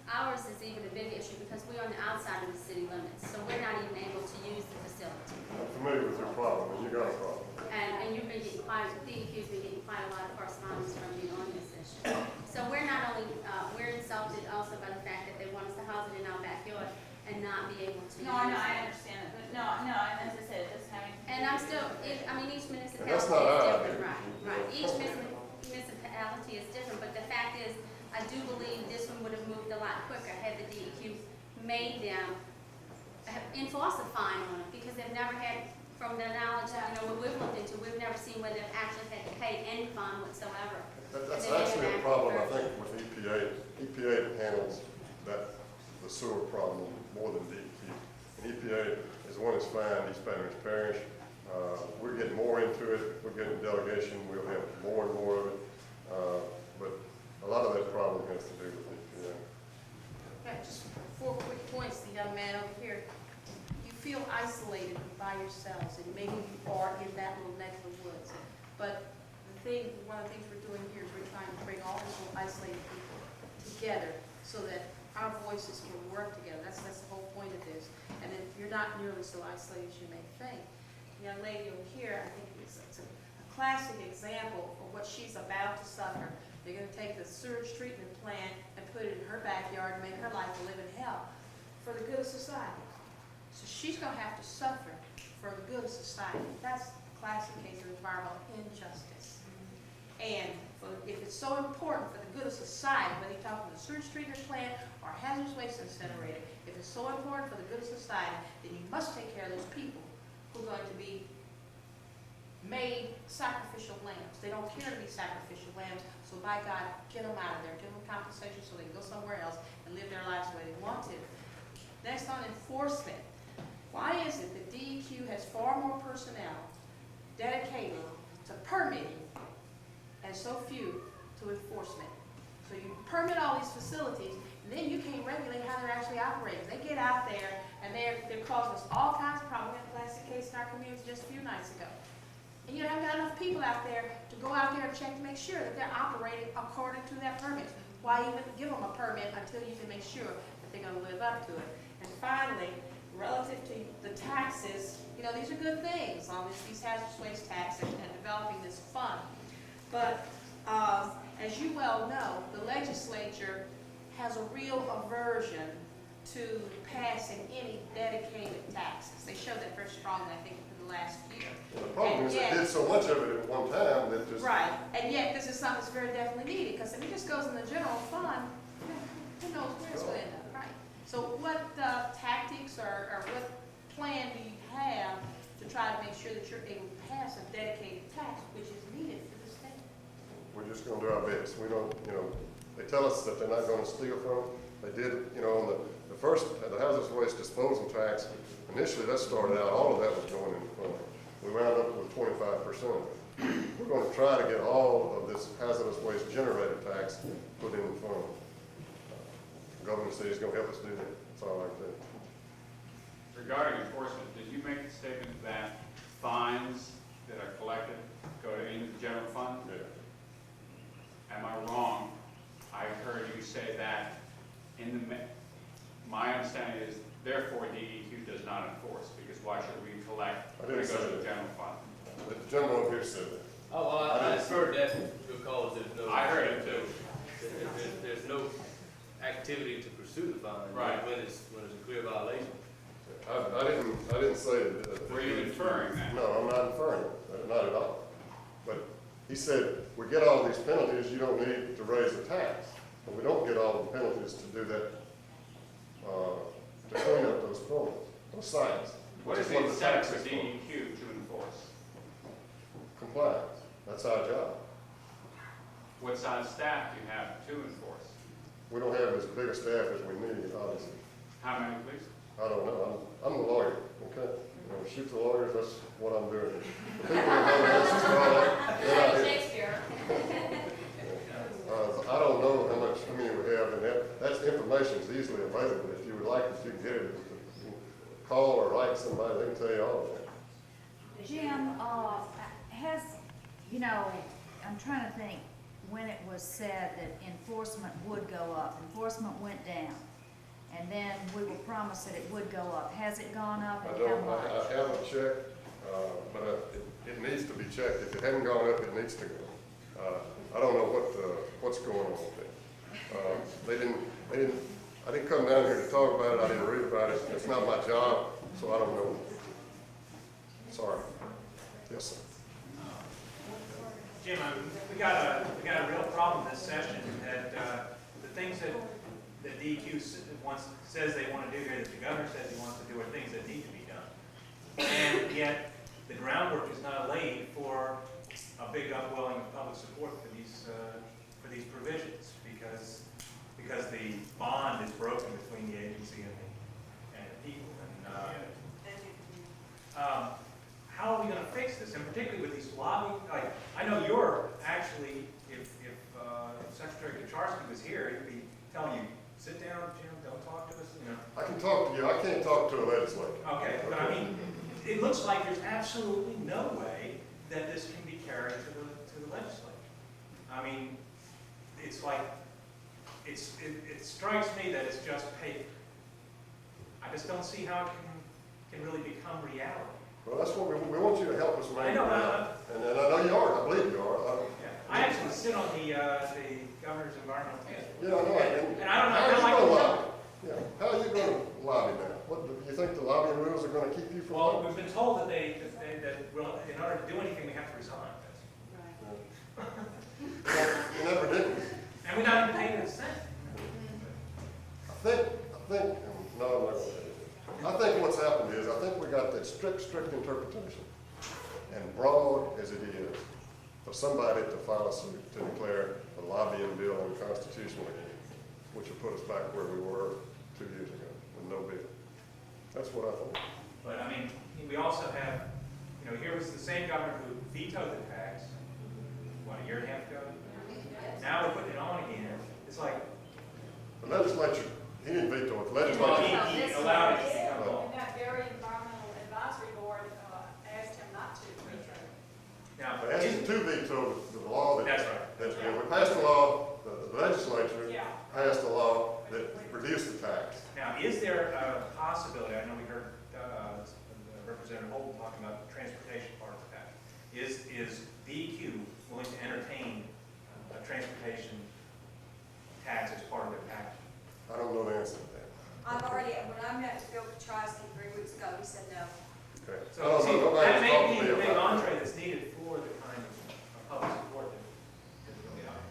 ours is even a big issue because we're on the outside of the city limits, so we're not even able to use the facility. I'm familiar with your problem, and you got a problem. And you've been getting DEQ's been getting quite a lot of correspondence from you on this issue. So we're not only, we're insulted also by the fact that they want us to house it in our backyard and not be able to use it. No, I know, I understand it, but no, and as I said, this having. And I'm still, each municipality That's is not our different, idea. right. Each municipality is different, but the fact is, I do believe this one would have moved a lot quicker had the DEQ made them enforce a fine on it, because they've never had, from the knowledge, what we've looked into, we've never seen where they've actually had to pay any fine whatsoever. That's actually a problem, I think, with EPA. EPA handles the sewer problem more than DEQ. And EPA is the one that's fined East Baton Rouge Parish. We're getting more into it. We're getting delegation. We'll have more and more of it. But a lot of that problem has to do with EPA. Okay, just 4 quick points, the young man over here. You feel isolated by yourselves, and maybe you are in that little neck of the woods. But one of the things we're doing here is we're trying to bring all these little isolated people together so that our voices can work together. That's the whole point of this. And then you're not nearly so isolated as you may think. The young lady over here, I think it's a classic example of what she's about to suffer. They're going to take the sewage treatment plant and put it in her backyard and make her life a living hell for the good of society. So she's going to have to suffer for the good of society. That's a classic case of environmental injustice. And if it's so important for the good of society, whether you're talking about a sewage treatment plant or a hazardous waste incinerator, if it's so important for the good of society, then you must take care of those people who are going to be made sacrificial lambs. They don't care to be sacrificial lambs, so by God, get them out of there. Give them compensation so they can go somewhere else and live their lives the way they want to. Next on enforcement. Why is it that DEQ has far more personnel dedicated to permitting and so few to enforcement? So you permit all these facilities, and then you can't regulate how they're actually operating. They get out there and they're causing us all kinds of problems. We had a classic case in our community just a few nights ago. And you haven't got enough people out there to go out there and check to make sure that they're operating according to that permit. Why even give them a permit until you can make sure that they're going to live up to it? And finally, relative to the taxes, these are good things, all these hazardous waste taxes and developing this fund. But as you well know, the legislature has a real aversion to passing any dedicated taxes. They showed that very strongly, I think, in the last year. The problem is they And did yet- so much of it at one time that just. Right, and yet this is something that's very definitely needed, because if it just goes in the general fund, who knows where it's going to end up, right? So what tactics or what plan do you have to try to make sure that you're able to pass a dedicated tax, which is needed for the state? We're just gonna do our best. We don't, they tell us that they're not gonna steal from them. They did, on the first, the hazardous waste disposal tax, initially that started out, all of that was going in the fund. We wound up with 25%. We're gonna try to get all of this hazardous waste generated tax put in the fund. The governor said he's gonna help us do that. That's all I can do. Regarding enforcement, did you make the statement that fines that are collected go into the general fund? Yeah. Am I wrong? I heard you say that my understanding is therefore DEQ does not enforce, because why should we collect I when didn't it goes say to the that. general fund? The gentleman over here said that. Oh, well, I heard that because there's no. I heard it too. There's no activity to pursue the fine. Right. When it's a clear violation. I didn't say that. Were you inferring that? No, I'm not inferring it, not at all. But he said, we get all these penalties, you don't need to raise the tax. But we don't get all the penalties to do that, to clean up those sites. What is the incentive for DEQ to enforce? Compliance, that's our job. What size staff do you have to enforce? We don't have as big a staff as we need, obviously. How many, please? I don't know, I'm the lawyer, okay? Shoot the lawyers, that's what I'm doing. The people that know the answers to all that, they're not here. Shakespeare. I don't know how many we have, and that's information is easily available. If you would like, if you can get it, call or write somebody, they can tell you all of that. Jim, I'm trying to think when it was said that enforcement would go up. Enforcement went down, and then we were promised that it would go up. Has it gone up, and how much? I haven't checked, but it needs to be checked. If it hadn't gone up, it needs to go. I don't know what's going on with it. I didn't come down here to talk about it. I didn't read about it. It's not my job, so I don't know. Sorry. Yes, sir. Jim, we got a real problem this session that the things that DEQ says they want to do here, that the governor says he wants to do, are things that need to be done. And yet, the groundwork is not laid for a big upwelling of public support for these provisions, because the bond is broken between the agency and the people. And how are we going to fix this? And particularly with these lobby, I know you're actually, if Secretary Kucharski was here, he'd be telling you, sit down, Jim, don't talk to us, I can talk to you. I can't talk to a legislator. Okay, but I mean, it looks like there's absolutely no way that this can be carried to the legislature. I mean, it's like, it strikes me that it's just paper. I just don't see how it can really become reality. Well, that's what we want you to help us make. I know, and I know you are. I believe you are. I actually sit on the governor's environmental task force. Yeah, I know. And I don't know how how I you can going to tell lobby? Yeah. How are you going to lobby now? What do you think the lobbying rules are going to keep you from? Well, we've been told that in order to do anything, we have to resign. You're not ridiculous. And we're not even paying a cent. I think, no, I'm not going to say it. I think what's happened is, I think we got that strict interpretation, and broad as it is, for somebody to file a suit to declare the lobbying bill unconstitutional again, which will put us back where we were 2 years ago, with no bill. That's what I think. But I mean, we also have, here was the same governor who vetoed the tax, what, a year and a half ago? Now we're putting it on again. It's like. The legislature, he didn't veto it, the legislature. He allowed it to become law. And that very environmental advisory board asked him not to. Now, They asked him to veto the law that. That's right. That's good. We passed a law, the legislature Yeah. passed a law that reduced the tax. Now, is there a possibility, I know we heard Representative Holden talking about the transportation part of the tax. Is DEQ willing to entertain a transportation tax as part of their package? I don't know the answer to that. I've already, when I met with Bill Petrosky 3 weeks ago, he said no. Okay. I So, don't see, know, nobody's that may talked be to me the big about entree that's needed for the kind of public support that we are.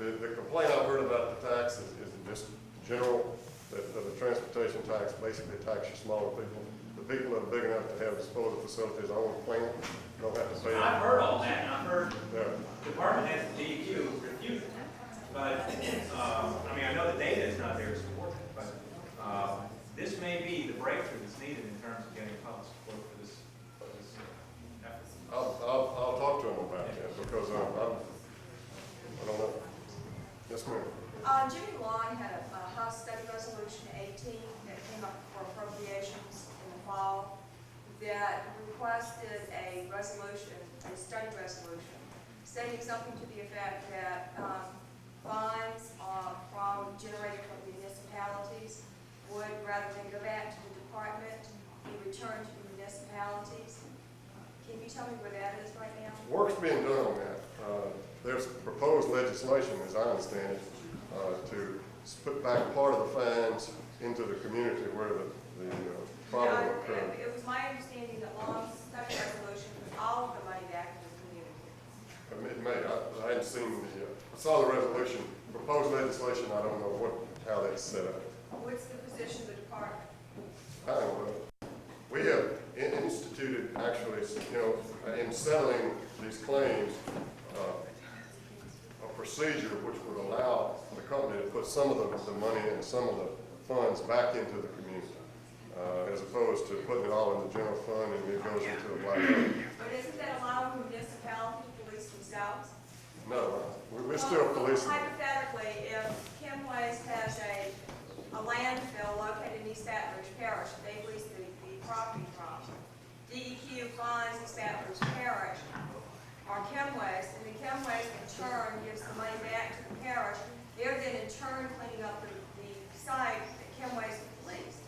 the complaint I've heard about the tax is just general, that the transportation tax basically taxes smaller people. The people that are big enough to have disposal facilities on the plant don't have to pay. I've heard all that, and I've heard Yeah. department heads at DEQ refuse it. But, I mean, I know the data is not there to support it, but, this may be the breakthrough that's needed in terms of getting public support for this effort. I'll talk to them about that because I don't know. Yes, ma'am. Jimmy Long had a House Study Resolution 18 that came up for appropriations in the fall that requested a resolution, a study resolution, stating something to the effect that funds generated from municipalities would, rather than go back to the department, be returned to the municipalities. Can you tell me where that is right now? Work's being done on that. There's proposed legislation, as I understand it, to put back part of the fines into the community where the problem occurred. It was my understanding that Long's study resolution put all of the money back in the community. It may, I hadn't seen I saw the resolution, proposed legislation, I don't know how that's set up. What's the position of the department? I don't know. We have instituted, actually, in settling these claims, a procedure which would allow the company to put some of the money and some of the funds back into the community, as opposed to putting it all in the general fund and it goes into a black hole. But isn't that allowing the municipality to police themselves? No, we're still policing. Hypothetically, if Kim Waste has a landfill located in East Baton Rouge Parish, they lease the property from, DEQ finds East Baton Rouge Parish or Kim Waste, and then Kim Waste in turn gives the money back to the parish. They're then in turn cleaning up the site that Kim Waste leased.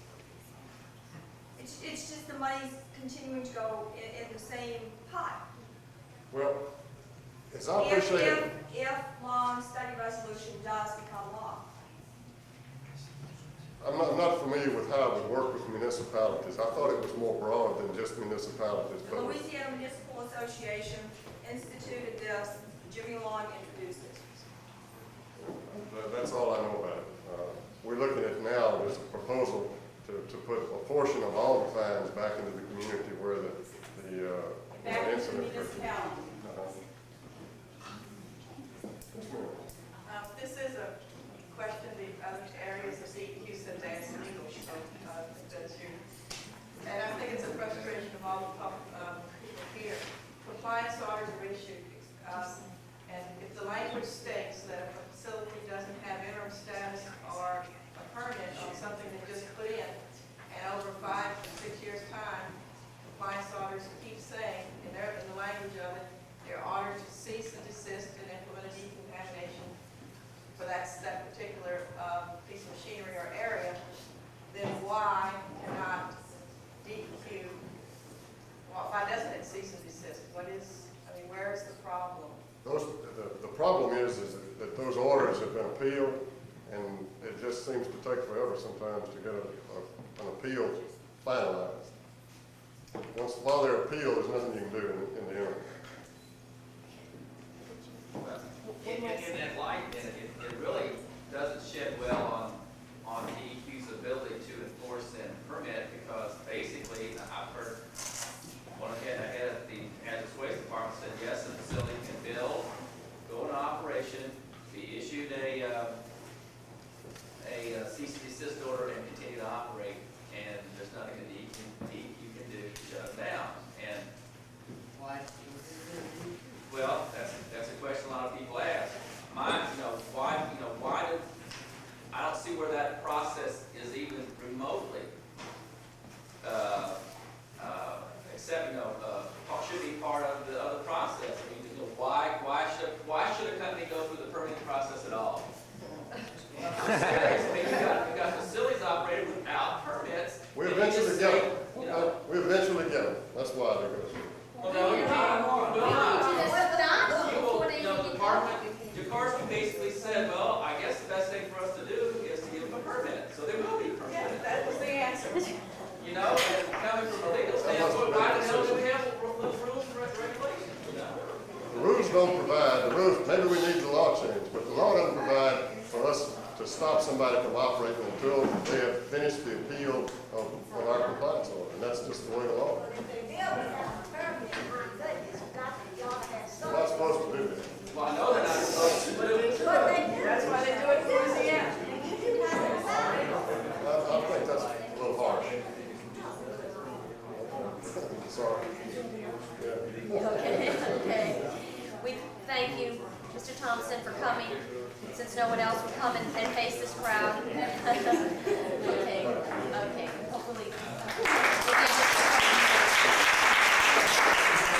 It's just the money's continuing to go in the same pot. Well, as I appreciate it. If Long's study resolution does become law. I'm not familiar with how it would work with municipalities. I thought it was more broad than just municipalities. The But Louisiana Municipal Association instituted this, Jimmy Long introduced it. that's all I know about it. We're looking at now is a proposal to put a portion of all the fines back into the community where the Back into the incident occurred. municipality. This is a question the other areas of DEQ said they asked legal, so that's you. And I think it's a frustration of all the people here. Compliance orders are issued, and if the language states that if a facility doesn't have interim status or a permit on something they just put in, and over 5 to 6 years' time, compliance orders keep saying, in the language of it, they're ordered to cease and desist and implement a decontamination for that particular piece of machinery or area, then why cannot DEQ, why doesn't it cease and desist? Where is the problem? The problem is that those orders have been appealed, and it just seems to take forever sometimes to get an appeal finalized. While they're appealed, there's nothing you can do in the interim. In that light, then, it really doesn't shed well on DEQ's ability to enforce and permit, because basically, I've heard one ahead of the hazardous waste department said, yes, the facility can build, go into operation, be issued a cease and desist order, and continue to operate, and there's nothing that DEQ can do to shut them down. And well, that's a question a lot of people ask. Why did, I don't see where that process is even remotely, except, should be part of the other process. I mean, why should a company go through the permitting process at all? I'm serious. I mean, you got facilities operated without permits. We eventually get them. We eventually get them. That's why they're going to. Well, no, you're not. The department, basically said, well, I guess the best thing for us to do is to give them a permit. So they will be permitted. was the answer. You know, and coming from a legal standpoint, why the hell do we have those rules and regulations? You know? The rules don't provide, the rules, maybe we need the law changed, but the law doesn't provide for us to stop somebody from operating until they have finished the appeal of our compliance order, and that's just the way the law is. They're not supposed to do that. Well, I know they're not supposed to do it. That's why they do it in Louisiana. I think that's a little harsh. Sorry. Yeah. Okay. We thank you, Mr. Thompson, for coming, since no one else will come and face this crowd. Okay, hopefully.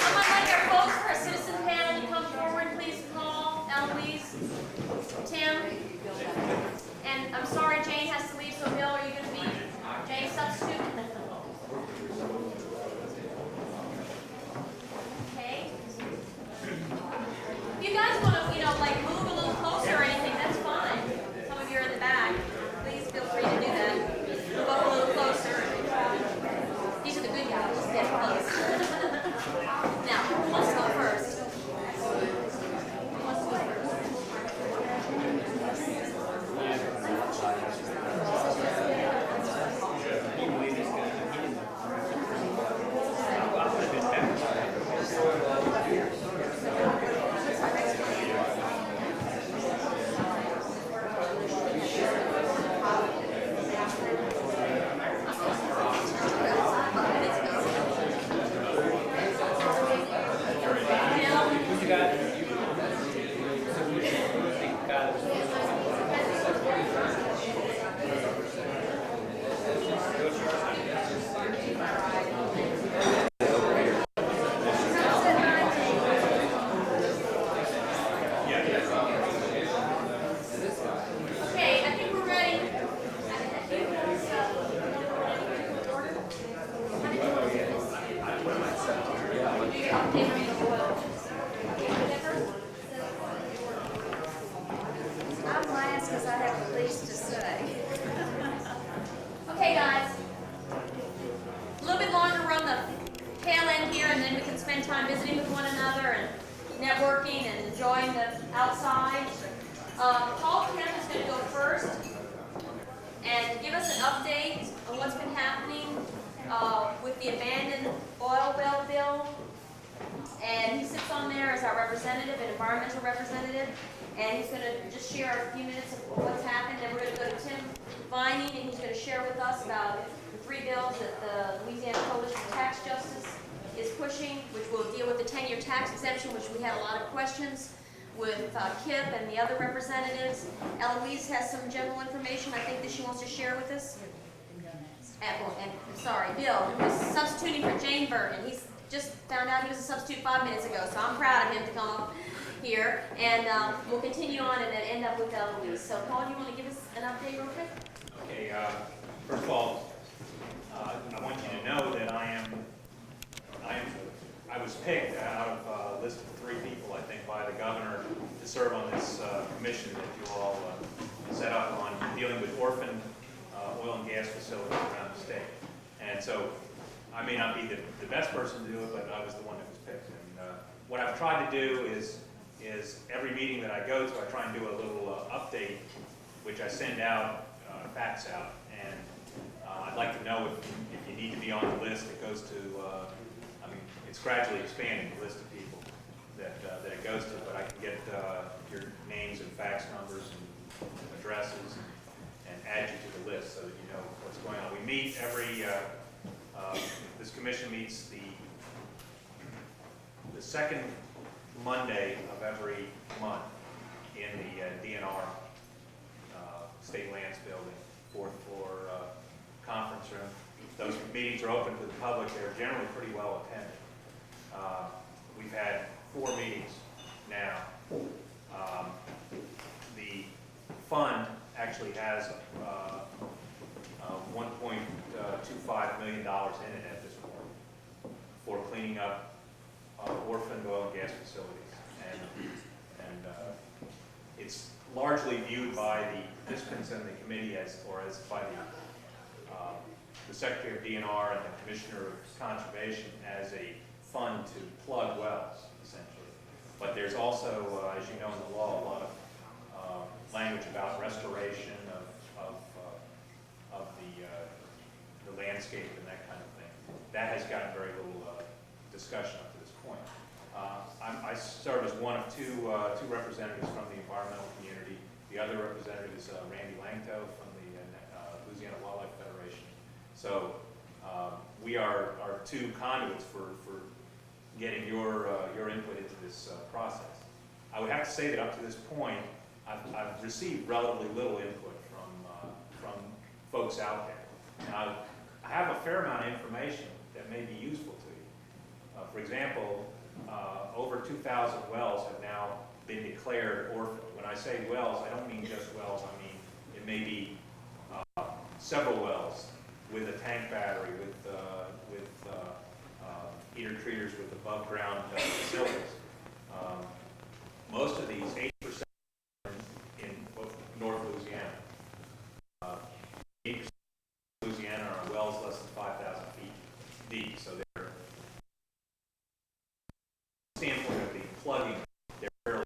Someone like our folks for our citizen panel to come forward, please. Paul, Eloise, Tim, and I'm sorry Jane has to leave, so Bill, are you going to be Jane's substitute? Okay. If you guys want to, like move a little closer or anything, that's fine. Some of you are in the back. Please feel free to do that. Move up a little closer. These are the good guys. Just get close. Now, who wants to go first? Who wants to go first? Okay, I think we're ready. I'm last because I have the least to say. Okay, guys. A little bit longer, we're on the tail end here, and then we can spend time visiting with one another and networking and enjoying the outside. Paul Kemp is going to go first and give us an update on what's been happening with the abandoned oil well bill. And he sits on there as our representative, an environmental representative, and he's going to just share a few minutes of what's happened. Then we're going to go to Tim Vining, and he's going to share with us about the 3 bills that the Louisiana Coalition for Tax Justice is pushing, which will deal with the 10-year tax exemption, which we had a lot of questions with Kip and the other representatives. Eloise has some general information I think that she wants to share with us. And sorry, Bill, who is substituting for Jane Burton. He's just found out he was a substitute 5 minutes ago, so I'm proud of him to come up here. And we'll continue on and then end up with Eloise. So Paul, do you want to give us an update real quick? Okay, first of all, I want you to know that I was picked out of a list of 3 people, I think, by the governor to serve on this commission that you all set up on dealing with orphaned oil and gas facilities around the state. And so I may not be the best person to do it, but I was the one that was picked. And what I've tried to do is every meeting that I go to, I try and do a little update, which I send out, fax out. And I'd like to know if you need to be on the list. It goes to, it's gradually expanding the list of people that it goes to, but I can get your names and fax numbers and addresses and add you to the list so that you know what's going on. We meet every, this commission meets the second Monday of every month in the DNR State Lands Building, 4th floor conference room. Those meetings are open to the public. They're generally pretty well attended. We've had 4 meetings now. The fund actually has $1.25 million in it at this point for cleaning up orphaned oil and gas facilities. And it's largely viewed by the participants in the committee as by the the Secretary of DNR and the Commissioner of Conservation as a fund to plug wells, essentially. But there's also, as you know in the law, a lot of language about restoration of the landscape and that kind of thing. That has gotten very little discussion up to this point. I serve as one of two representatives from the environmental community. The other representative is Randy Langto from the Louisiana Wildlife Federation. So we are two conduits for getting your input into this process. I would have to say that up to this point, I've received relatively little input from folks out there. Now, I have a fair amount of information that may be useful to you. For example, over 2,000 wells have now been declared orphaned. When I say wells, I don't mean just wells. I mean it may be several wells with a tank battery, with heater treaters, with above ground facilities. Most of these, 80% are in North Louisiana. 80% of Louisiana are wells less than 5,000 feet deep, so they're standpoint of the plugging, they're fairly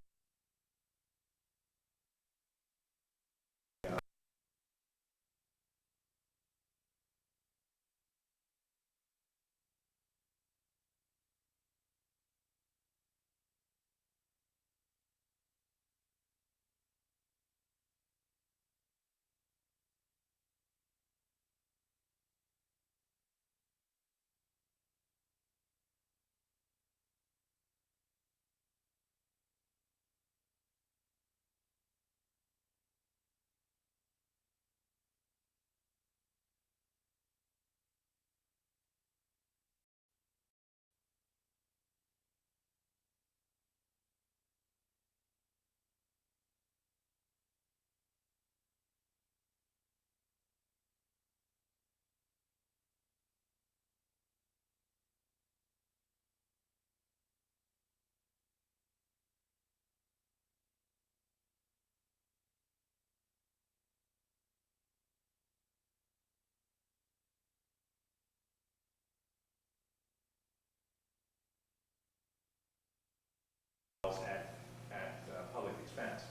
at public expense.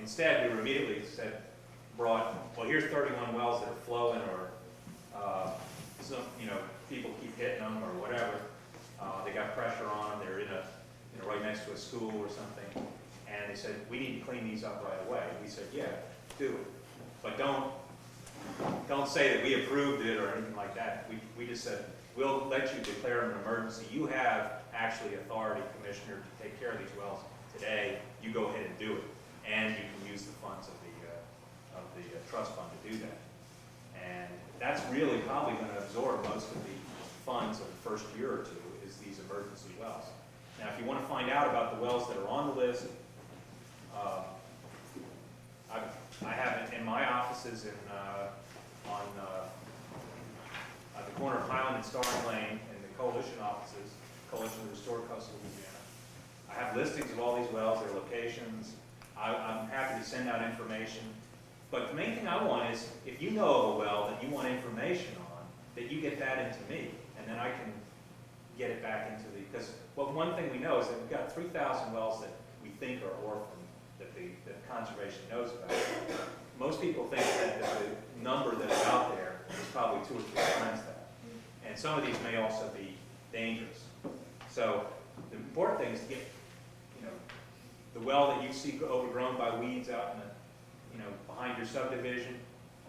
Instead, we were immediately brought, well, here's 31 wells that are flowing, or some, people keep hitting them or whatever. They got pressure on them. They're in right next to a school or something. And they said, we need to clean these up right away. We said, yeah, do it. But don't say that we approved it or anything like that. We just said, we'll let you declare an emergency. You have actually authority, Commissioner, to take care of these wells today. You go ahead and do it. And you can use the funds of the trust fund to do that. And that's really probably going to absorb most of the funds of the first year or two, is these emergency wells. Now, if you want to find out about the wells that are on the list, I have it in my offices on the corner of Highland and Starring Lane, in the Coalition offices, Coalition to Restore Coastal Louisiana. I have listings of all these wells, their locations. I'm happy to send out information. But the main thing I want is, if you know of a well that you want information on, that you get that into me, and then I can get it back into the, because one thing we know is that we've got 3,000 wells that we think are orphaned, that conservation knows about. Most people think that the number that's out there is probably 2 or 3 times that. And some of these may also be dangerous. So the important thing is to get, the well that you see overgrown by weeds out in the, behind your subdivision.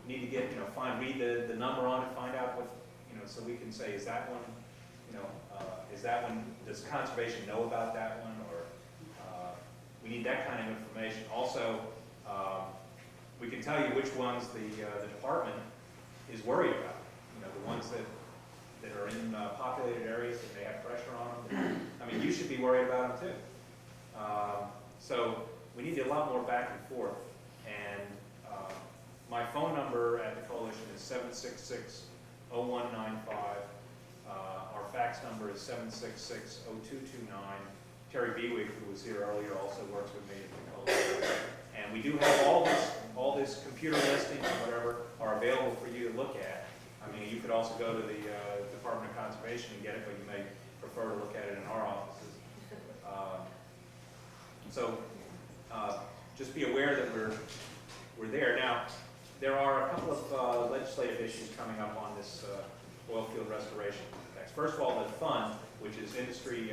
You need to get, read the number on it, find out what, so we can say, is that one, does conservation know about that one, or we need that kind of information. Also, we can tell you which ones the department is worried about. The ones that are in populated areas that may have pressure on them. I mean, you should be worried about them too. So we need a lot more back and forth. And my phone number at the Coalition is 766-0195. Our fax number is 766-0229. Terry Bewick, who was here earlier, also works with me at the Coalition. And And we do have all this computer listings and whatever are available for you to look at. I mean, you could also go to the Department of Conservation and get it, but you may prefer to look at it in our offices. Just be aware that we're there. Now, there are a couple of legislative issues coming up on this oil field restoration tax. First of all, the fund, which is industry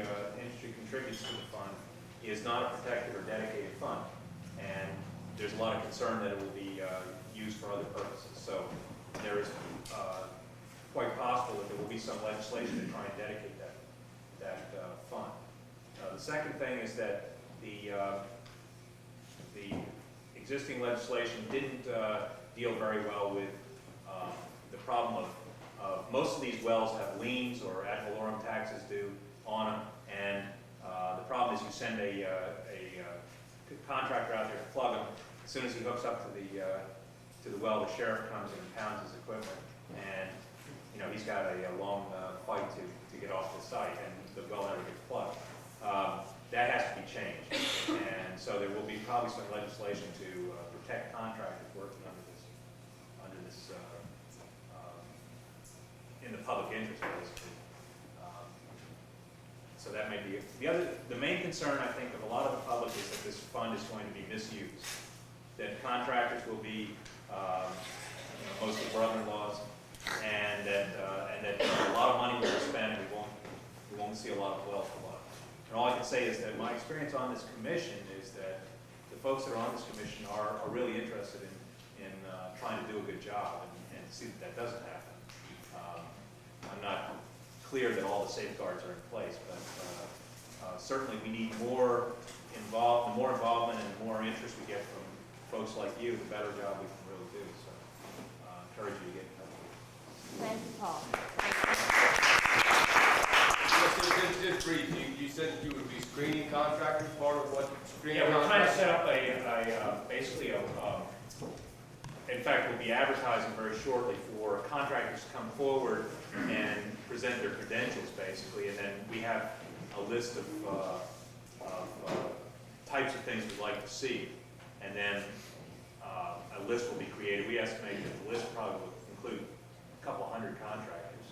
contributes to the fund, is not a protected or dedicated fund. And there's a lot of concern that it will be used for other purposes. So there is quite possible that there will be some legislation to try and dedicate that fund. The second thing is that the existing legislation didn't deal very well with the problem of most of these wells have liens or ad valorem taxes due on them, and the problem is you send a contractor out there to plug them. As soon as he hooks up to the well, the sheriff comes and impounds his equipment, and he's got a long fight to get off the site, and the well never gets plugged. That has to be changed, and so there will be probably some legislation to protect contractors working under this in the public interest, basically. So that may be the main concern, I think, of a lot of the public is that this fund is going to be misused. That contractors will be mostly brother-in-laws, and that a lot of money will be spent, and we won't see a lot of wells come up. And all I can say is that my experience on this commission is that the folks that are on this commission are really interested in trying to do a good job and see that doesn't happen. I'm not clear that all the safeguards are in place, but certainly we need more involvement and the more interest we get from folks like you, the better job we can really do. So encourage you to get in touch with us. Thank you, Paul. Just brief, you said you would be screening contractors, part of what screening? Yeah, we're trying to set up basically in fact, we'll be advertising very shortly for contractors to come forward and present their credentials, basically, and then we have a list of types of things we'd like to see, and then a list will be created. We estimate that the list probably will include a couple hundred contractors,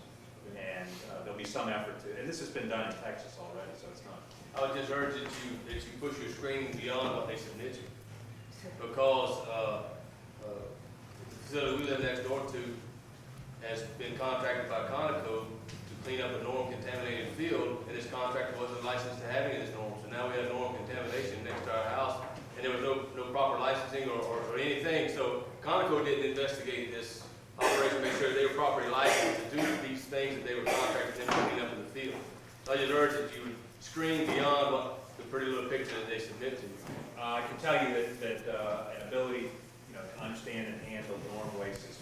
and there'll be some effort to, and this has been done in Texas already, so it's not. I would just urge that you push your screening beyond what they submit you, because the facility we live next door to has been contracted by Conoco to clean up a norm contaminated field, and this contractor wasn't licensed to have any of this norm. So now we have norm contamination next to our house, and there was no proper licensing or anything. So Conoco didn't investigate this operation, make sure they were properly licensed to do these things that they were contracted to clean up in the field. So I just urge that you would screen beyond what the pretty little picture that they submit to you. I can tell you that an ability to understand and handle norm waste is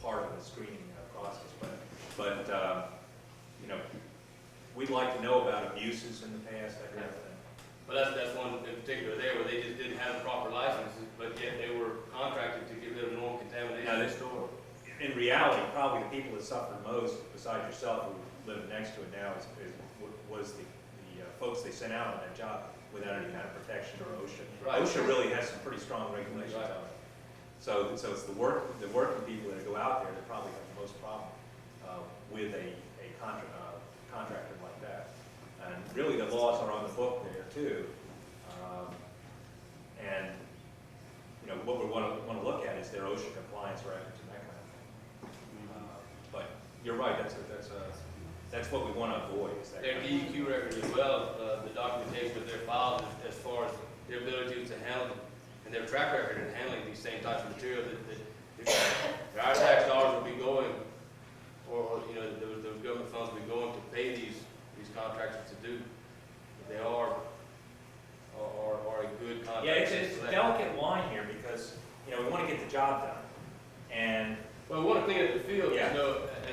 part of the screening process. But we'd like to know about abuses in the past, that kind of thing. But that's one in particular there where they just didn't have the proper licenses, but yet they were contracted to get rid of norm contamination next door. In reality, probably the people that suffered most, besides yourself who live next to it now, was the folks they sent out on that job without any kind of protection or OSHA. Right. OSHA really has some pretty strong regulations on it. So it's the working people that go out there that probably have the most problem with a contractor like that. And really the laws are on the book there too. And what we want to look at is their OSHA compliance records and that kind of thing. But you're right, that's what we want to avoid. Is that Their DEQ records as well, the documentation of their files as far as their ability to handle them, and their track record in handling these same types of materials that our tax dollars will be going, or those government funds will be going to pay these contractors to do. They are a good contract. Yeah, it's a delicate line here because we want to get the job done, and well, we want to clean up the field. Yeah.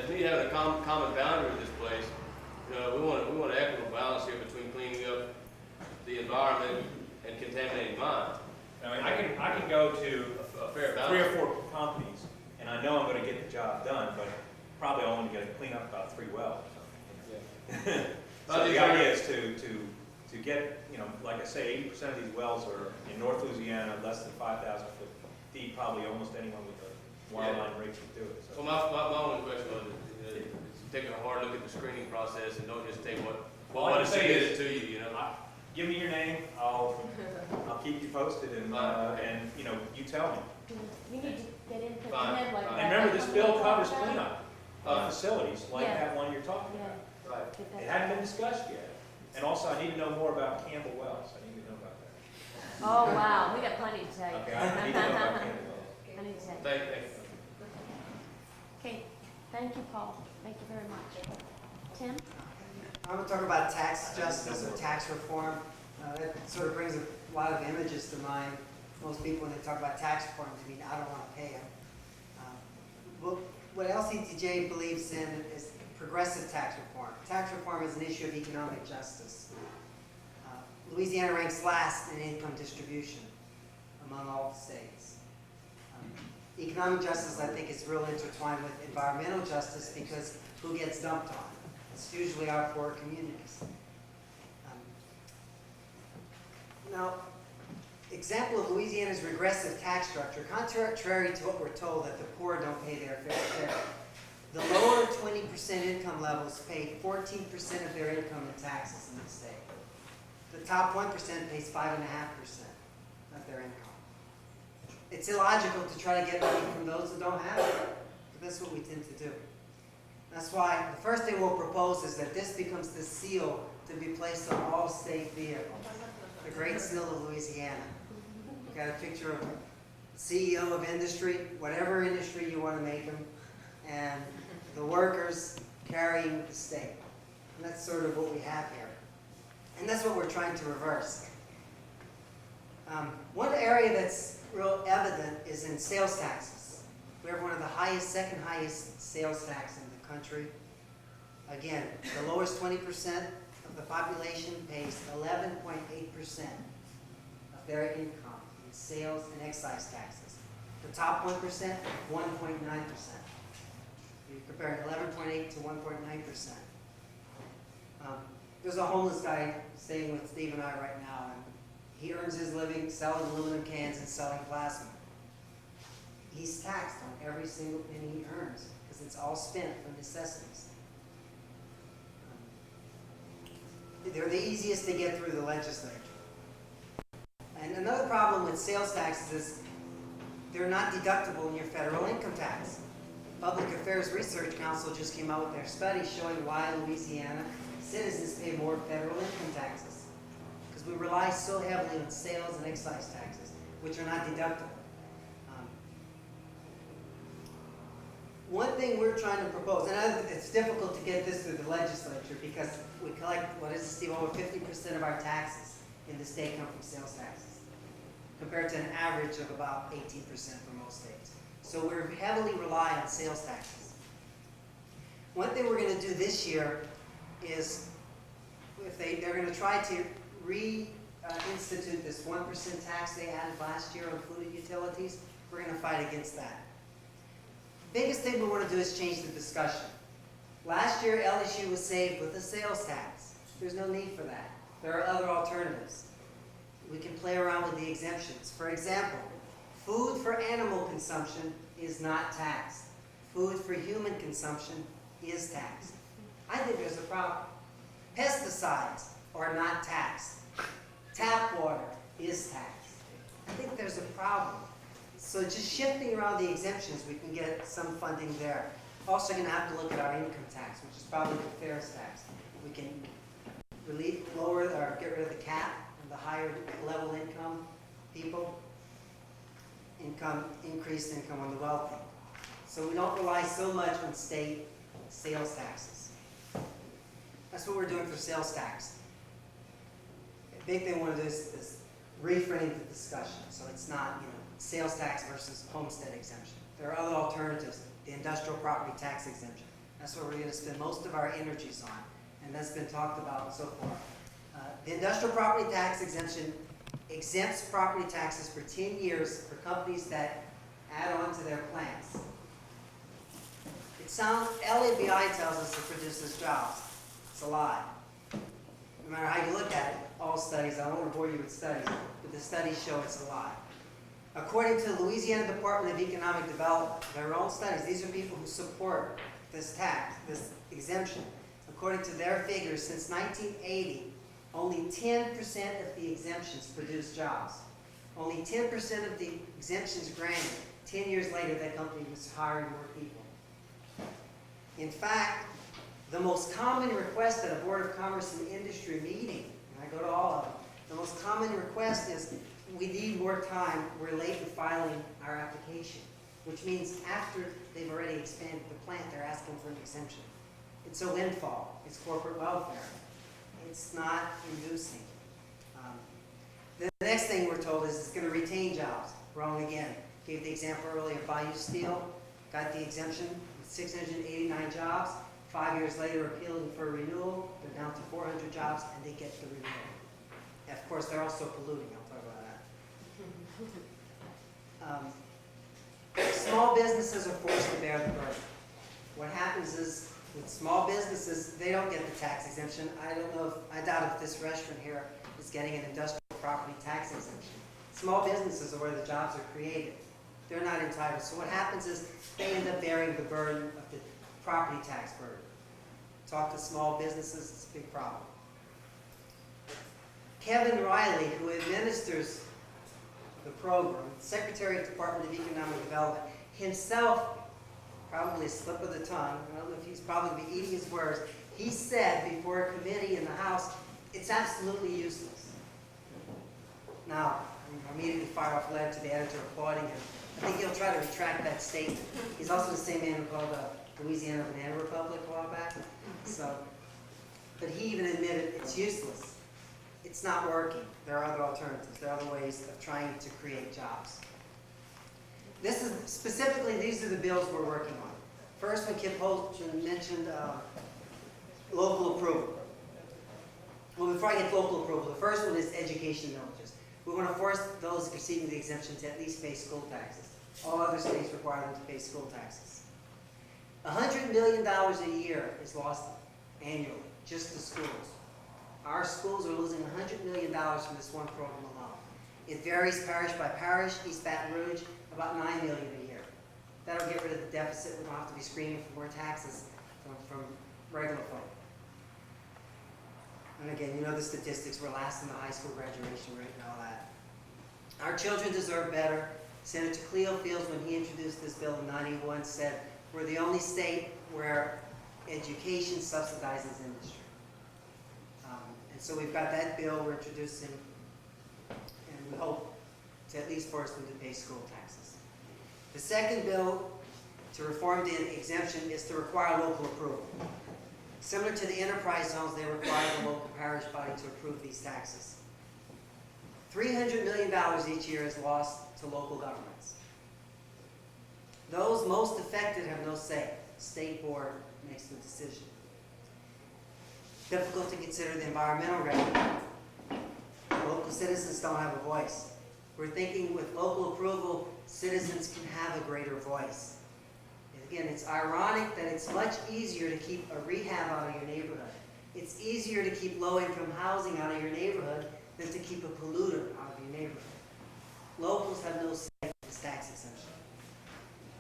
As we have a common boundary with this place, we want an equitable balance here between cleaning up the environment and contaminating mine. I can go to a fair balance. 3 or 4 companies, and I know I'm going to get the job done, but probably only going to clean up about 3 wells. So the idea is to to get, you know, like I say, 80% of these wells are in North Louisiana, less than 5,000 foot deep. Probably almost anyone with a wireline rig can do it. So my only question was, taking a hard look at the screening process and don't just take what is submitted to you, you know? Give me your name, I'll keep you posted, and you know, you tell me. You need to get input from Fine. him like that. And remember, this bill covers cleanup of facilities like Yeah. that one you're talking about. Right. Get that It hadn't been discussed yet. And also, I need to know more about Campbell Wells. I need to know about that. Oh, wow, we got plenty to tell you. Okay, I need to know about Campbell Wells. I need to tell you. Thank you. Okay, thank you, Paul. Thank you very much. Tim? I'm going to talk about tax justice or tax reform. That sort of brings a lot of images to mind. Most people, when they talk about tax reform, they mean, I don't want to pay them. What LCTJ believes in is progressive tax reform. Tax reform is an issue of economic justice. Louisiana ranks last in income distribution among all the states. Economic justice, I think, is real intertwined with environmental justice because who gets dumped on? It's usually our poor communities. Now, example of Louisiana's regressive tax structure, contrary to what we're told that the poor don't pay their fair share. The lower 20% income levels pay 14% of their income in taxes in the state. The top 1% pays 5.5% of their income. It's illogical to try to get money from those who don't have it, but that's what we tend to do. That's why the first thing we'll propose is that this becomes the seal to be placed on all state vehicles. The Great Seal of Louisiana. You've got a picture of CEO of industry, whatever industry you want to make them, and the workers carrying the state. And that's sort of what we have here. And that's what we're trying to reverse. One area that's real evident is in sales taxes. We have one of the highest, second highest sales tax in the country. Again, the lowest 20% of the population pays 11.8% of their income in sales and excise taxes. The top 1%, 1.9%. You're comparing 11.8 to 1.9%. There's a homeless guy staying with Steve and I right now, and he earns his living selling aluminum cans and selling plasma. He's taxed on every single penny he earns because it's all spent for necessities. They're the easiest to get through the legislature. And another problem with sales taxes is they're not deductible in your federal income tax. Public Affairs Research Council just came out with their study showing why Louisiana citizens pay more federal income taxes. Because we rely so heavily on sales and excise taxes, which are not deductible. One thing we're trying to propose, and it's difficult to get this through the legislature because we collect, what is it, Steve, over 50% of our taxes in the state come from sales taxes, compared to an average of about 18% for most states. So we're heavily rely on sales taxes. One thing we're going to do this year is, if they're going to try to reinstitute this 1% tax they added last year on food and utilities, we're going to fight against that. The biggest thing we want to do is change the discussion. Last year, LSU was saved with a sales tax. There's no need for that. There are other alternatives. We can play around with the exemptions. For example, food for animal consumption is not taxed. Food for human consumption is taxed. I think there's a problem. Pesticides are not taxed. Tap water is taxed. I think there's a problem. So just shifting around the exemptions, we can get some funding there. Also going to have to look at our income tax, which is probably the fairest tax. We can lower or get rid of the cap and the higher level income people, increased income on the wealthy. So we don't rely so much on state sales taxes. That's what we're doing for sales tax. The big thing we want to do is reframe the discussion so it's not, sales tax versus homestead exemption. There are other alternatives. The industrial property tax exemption. That's what we're going to spend most of our energies on, and that's been talked about so far. The industrial property tax exemption exempts property taxes for 10 years for companies that add on to their plants. LABI tells us it produces jobs. It's a lie. no matter how you look at it, all studies, I don't want to bore you with studies, but the studies show it's a lie. According to the Louisiana Department of Economic Development, their own studies, these are people who support this tax, this exemption. According to their figures, since 1980, only 10% of the exemptions produce jobs. Only 10% of the exemptions granted. 10 years later, that company was hiring more people. In fact, the most common request at a Board of Commerce and Industry meeting, and I go to all of them, the most common request is, we need more time, we're late in filing our application, which means after they've already expanded the plant, they're asking for an exemption. It's a windfall. It's corporate welfare. It's not inducing. The next thing we're told is it's going to retain jobs. Wrong again. Gave the example earlier, Bayou Steel got the exemption with 689 jobs. 5 years later, appealing for a renewal. They're down to 400 jobs, and they get the renewal. And of course, they're also polluting. I'll talk about that. Small businesses are forced to bear the burden. What happens is, with small businesses, they don't get the tax exemption. I doubt if this restaurant here is getting an industrial property tax exemption. Small businesses are where the jobs are created. They're not entitled. So what happens is they end up bearing the burden of the property tax burden. Talk to small businesses, it's a big problem. Kevin Riley, who administers the program, Secretary of the Department of Economic Development, himself, probably a slip of the tongue, I don't know if he's probably eating his words, he said before a committee in the House, it's absolutely useless. Now, I immediately fired off a letter to the editor applauding him. I think he'll try to retract that statement. He's also the same man who called the Louisiana Banana Republic a while back. But he even admitted it's useless. It's not working. There are other alternatives. There are other ways of trying to create jobs. This is specifically, these are the bills we're working on. First one, Kip Holton mentioned local approval. Well, before I get to local approval, the first one is education villages. We want to force those receiving the exemption to at least pay school taxes. All other states require them to pay school taxes. $100 million a year is lost annually, just to schools. Our schools are losing $100 million from this one program alone. It varies parish by parish. East Baton Rouge, about $9 million a year. That'll get rid of the deficit. We don't have to be screaming for more taxes from regular folk. And again, you know the statistics. We're last in the high school graduation rate and all that. Our children deserve better. Senator Cleo Fields, when he introduced this bill in '91, said, we're the only state where education subsidizes industry. And so we've got that bill we're introducing, and we hope to at least force them to pay school taxes. The second bill to reform the exemption is to require local approval. Similar to the enterprise zones, they require the local parish body to approve these taxes. $300 million each year is lost to local governments. Those most affected have no say. The state board makes the decision. Difficult to consider the environmental revenue. Local citizens don't have a voice. We're thinking with local approval, citizens can have a greater voice. Again, it's ironic that it's much easier to keep a rehab out of your neighborhood. It's easier to keep low-income housing out of your neighborhood than to keep a polluter out of your neighborhood. Locals have no say in this tax exemption.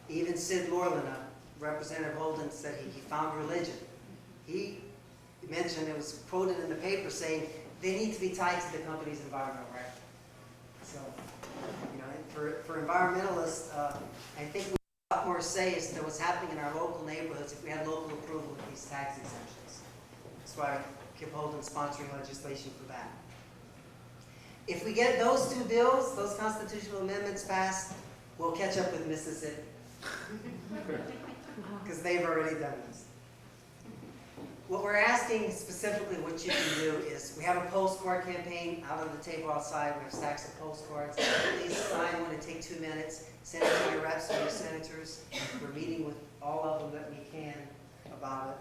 Even Sid Moreland, Representative Holden, said he found religion. He mentioned, it was quoted in the paper saying, they need to be tied to the company's environmental record. So, you know, for environmentalists, I think we have a lot more say as to what's happening in our local neighborhoods if we had local approval of these tax exemptions. That's why Kip Holden's sponsoring legislation for that. If we get those two bills, those constitutional amendments passed, we'll catch up with Mississippi. Because they've already done this. What we're asking specifically what you can do is, we have a postcard campaign out on the table outside. We have stacks of postcards. Please sign one and take 2 minutes. Send it to your reps or your senators. We're meeting with all of them that we can about it.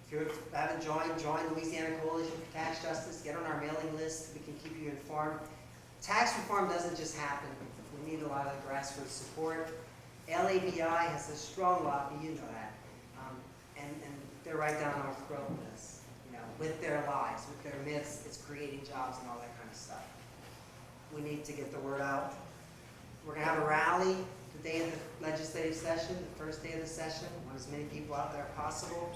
If you haven't join Louisiana Coalition for Tax Justice. Get on our mailing list. We can keep you informed. Tax reform doesn't just happen. We need a lot of grassroots support. LABI has a strong lobby, you know that. And they're right down our throat with this. You know, with their lives, with their myths, it's creating jobs and all that kind of stuff. We need to get the word out. We're gonna have a rally the day of the legislative session, the first day of the session. Want as many people out there as possible.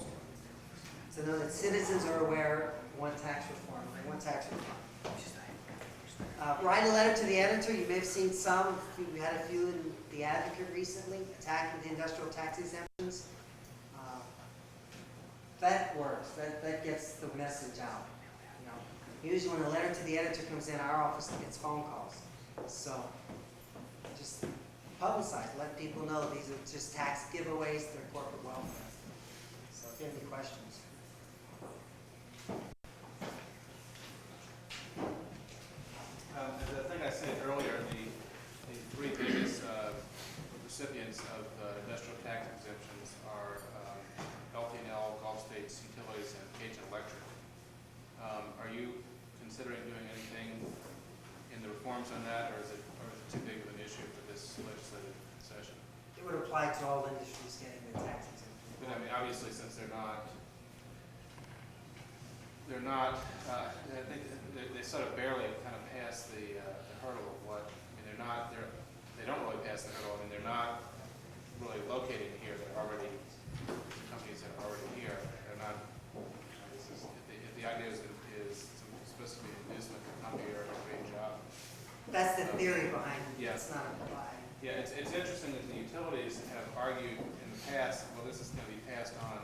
To know that citizens are aware, we want tax reform, they want tax reform. Write a letter to the editor. You may have seen some. We had a few in The Advocate recently attacking the industrial tax exemptions. That works. That gets the message out. You know, usually when a letter to the editor comes in, our office gets phone calls. So just publicize. Let people know these are just tax giveaways. They're corporate welfare. So if you have any questions. As I think I said earlier, the three biggest recipients of industrial tax exemptions are LT&L, Gulf States Utilities, and Cajun Electric. Are you considering doing anything in the reforms on that, or is it too big of an issue for this legislative session? It would apply to all industries getting the tax exemption. But I mean, obviously, since they're not, I think they sort of barely kind of pass the hurdle of what, I mean, they don't really pass the hurdle. I mean, they're not really located here. They're already, companies that are already here. They're not, if the idea is supposed to be an inducement to come here and create a job. That's the theory behind it. Yeah. It's not applied. Yeah, it's interesting that the utilities have argued in the past, well, this is going to be passed on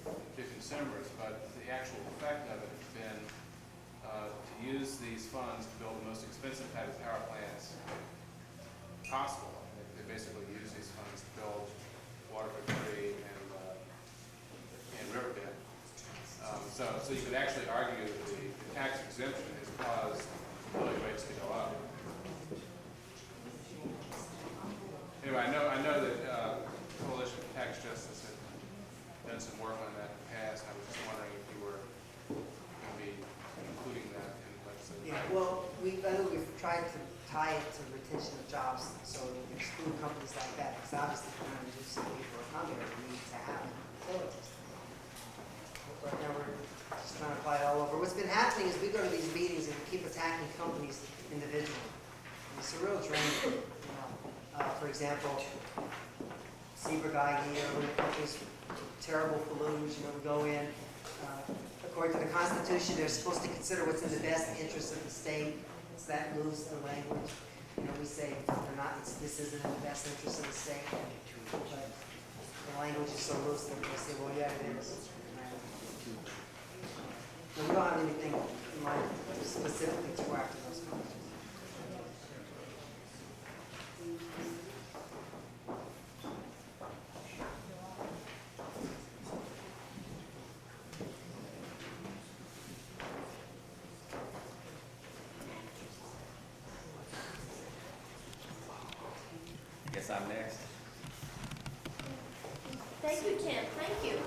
to consumers, but the actual effect of it has been to use these funds to build the most expensive type of power plants possible. They basically use these funds to build Waterford 3 and Riverbend. So you could actually argue that the tax exemption has caused utility rates to go up. Anyway, I know that Coalition for Tax Justice had done some work on that in the past. I was just wondering if you were going to be including that in legislative. Yeah, well, I know we've tried to tie it to retention of jobs, so exclude companies like that, because obviously if we're going to do some people are coming here, we need to have utilities. Right now we're just trying to apply it all over. What's been happening is we go to these meetings and we keep attacking companies individually. And it's a real drain, you know. For example, Seaberghetti, companies, terrible polluters, you know, we go in. According to the Constitution, they're supposed to consider what's in the best interest of the state. It's that loose the language. You know, we say they're not, this isn't in the best interest of the state. But the language is so loose that we say, well, yeah, it is. And we don't have anything in mind specifically to go after those companies. Guess I'm next. Thank you, Tim. Thank you.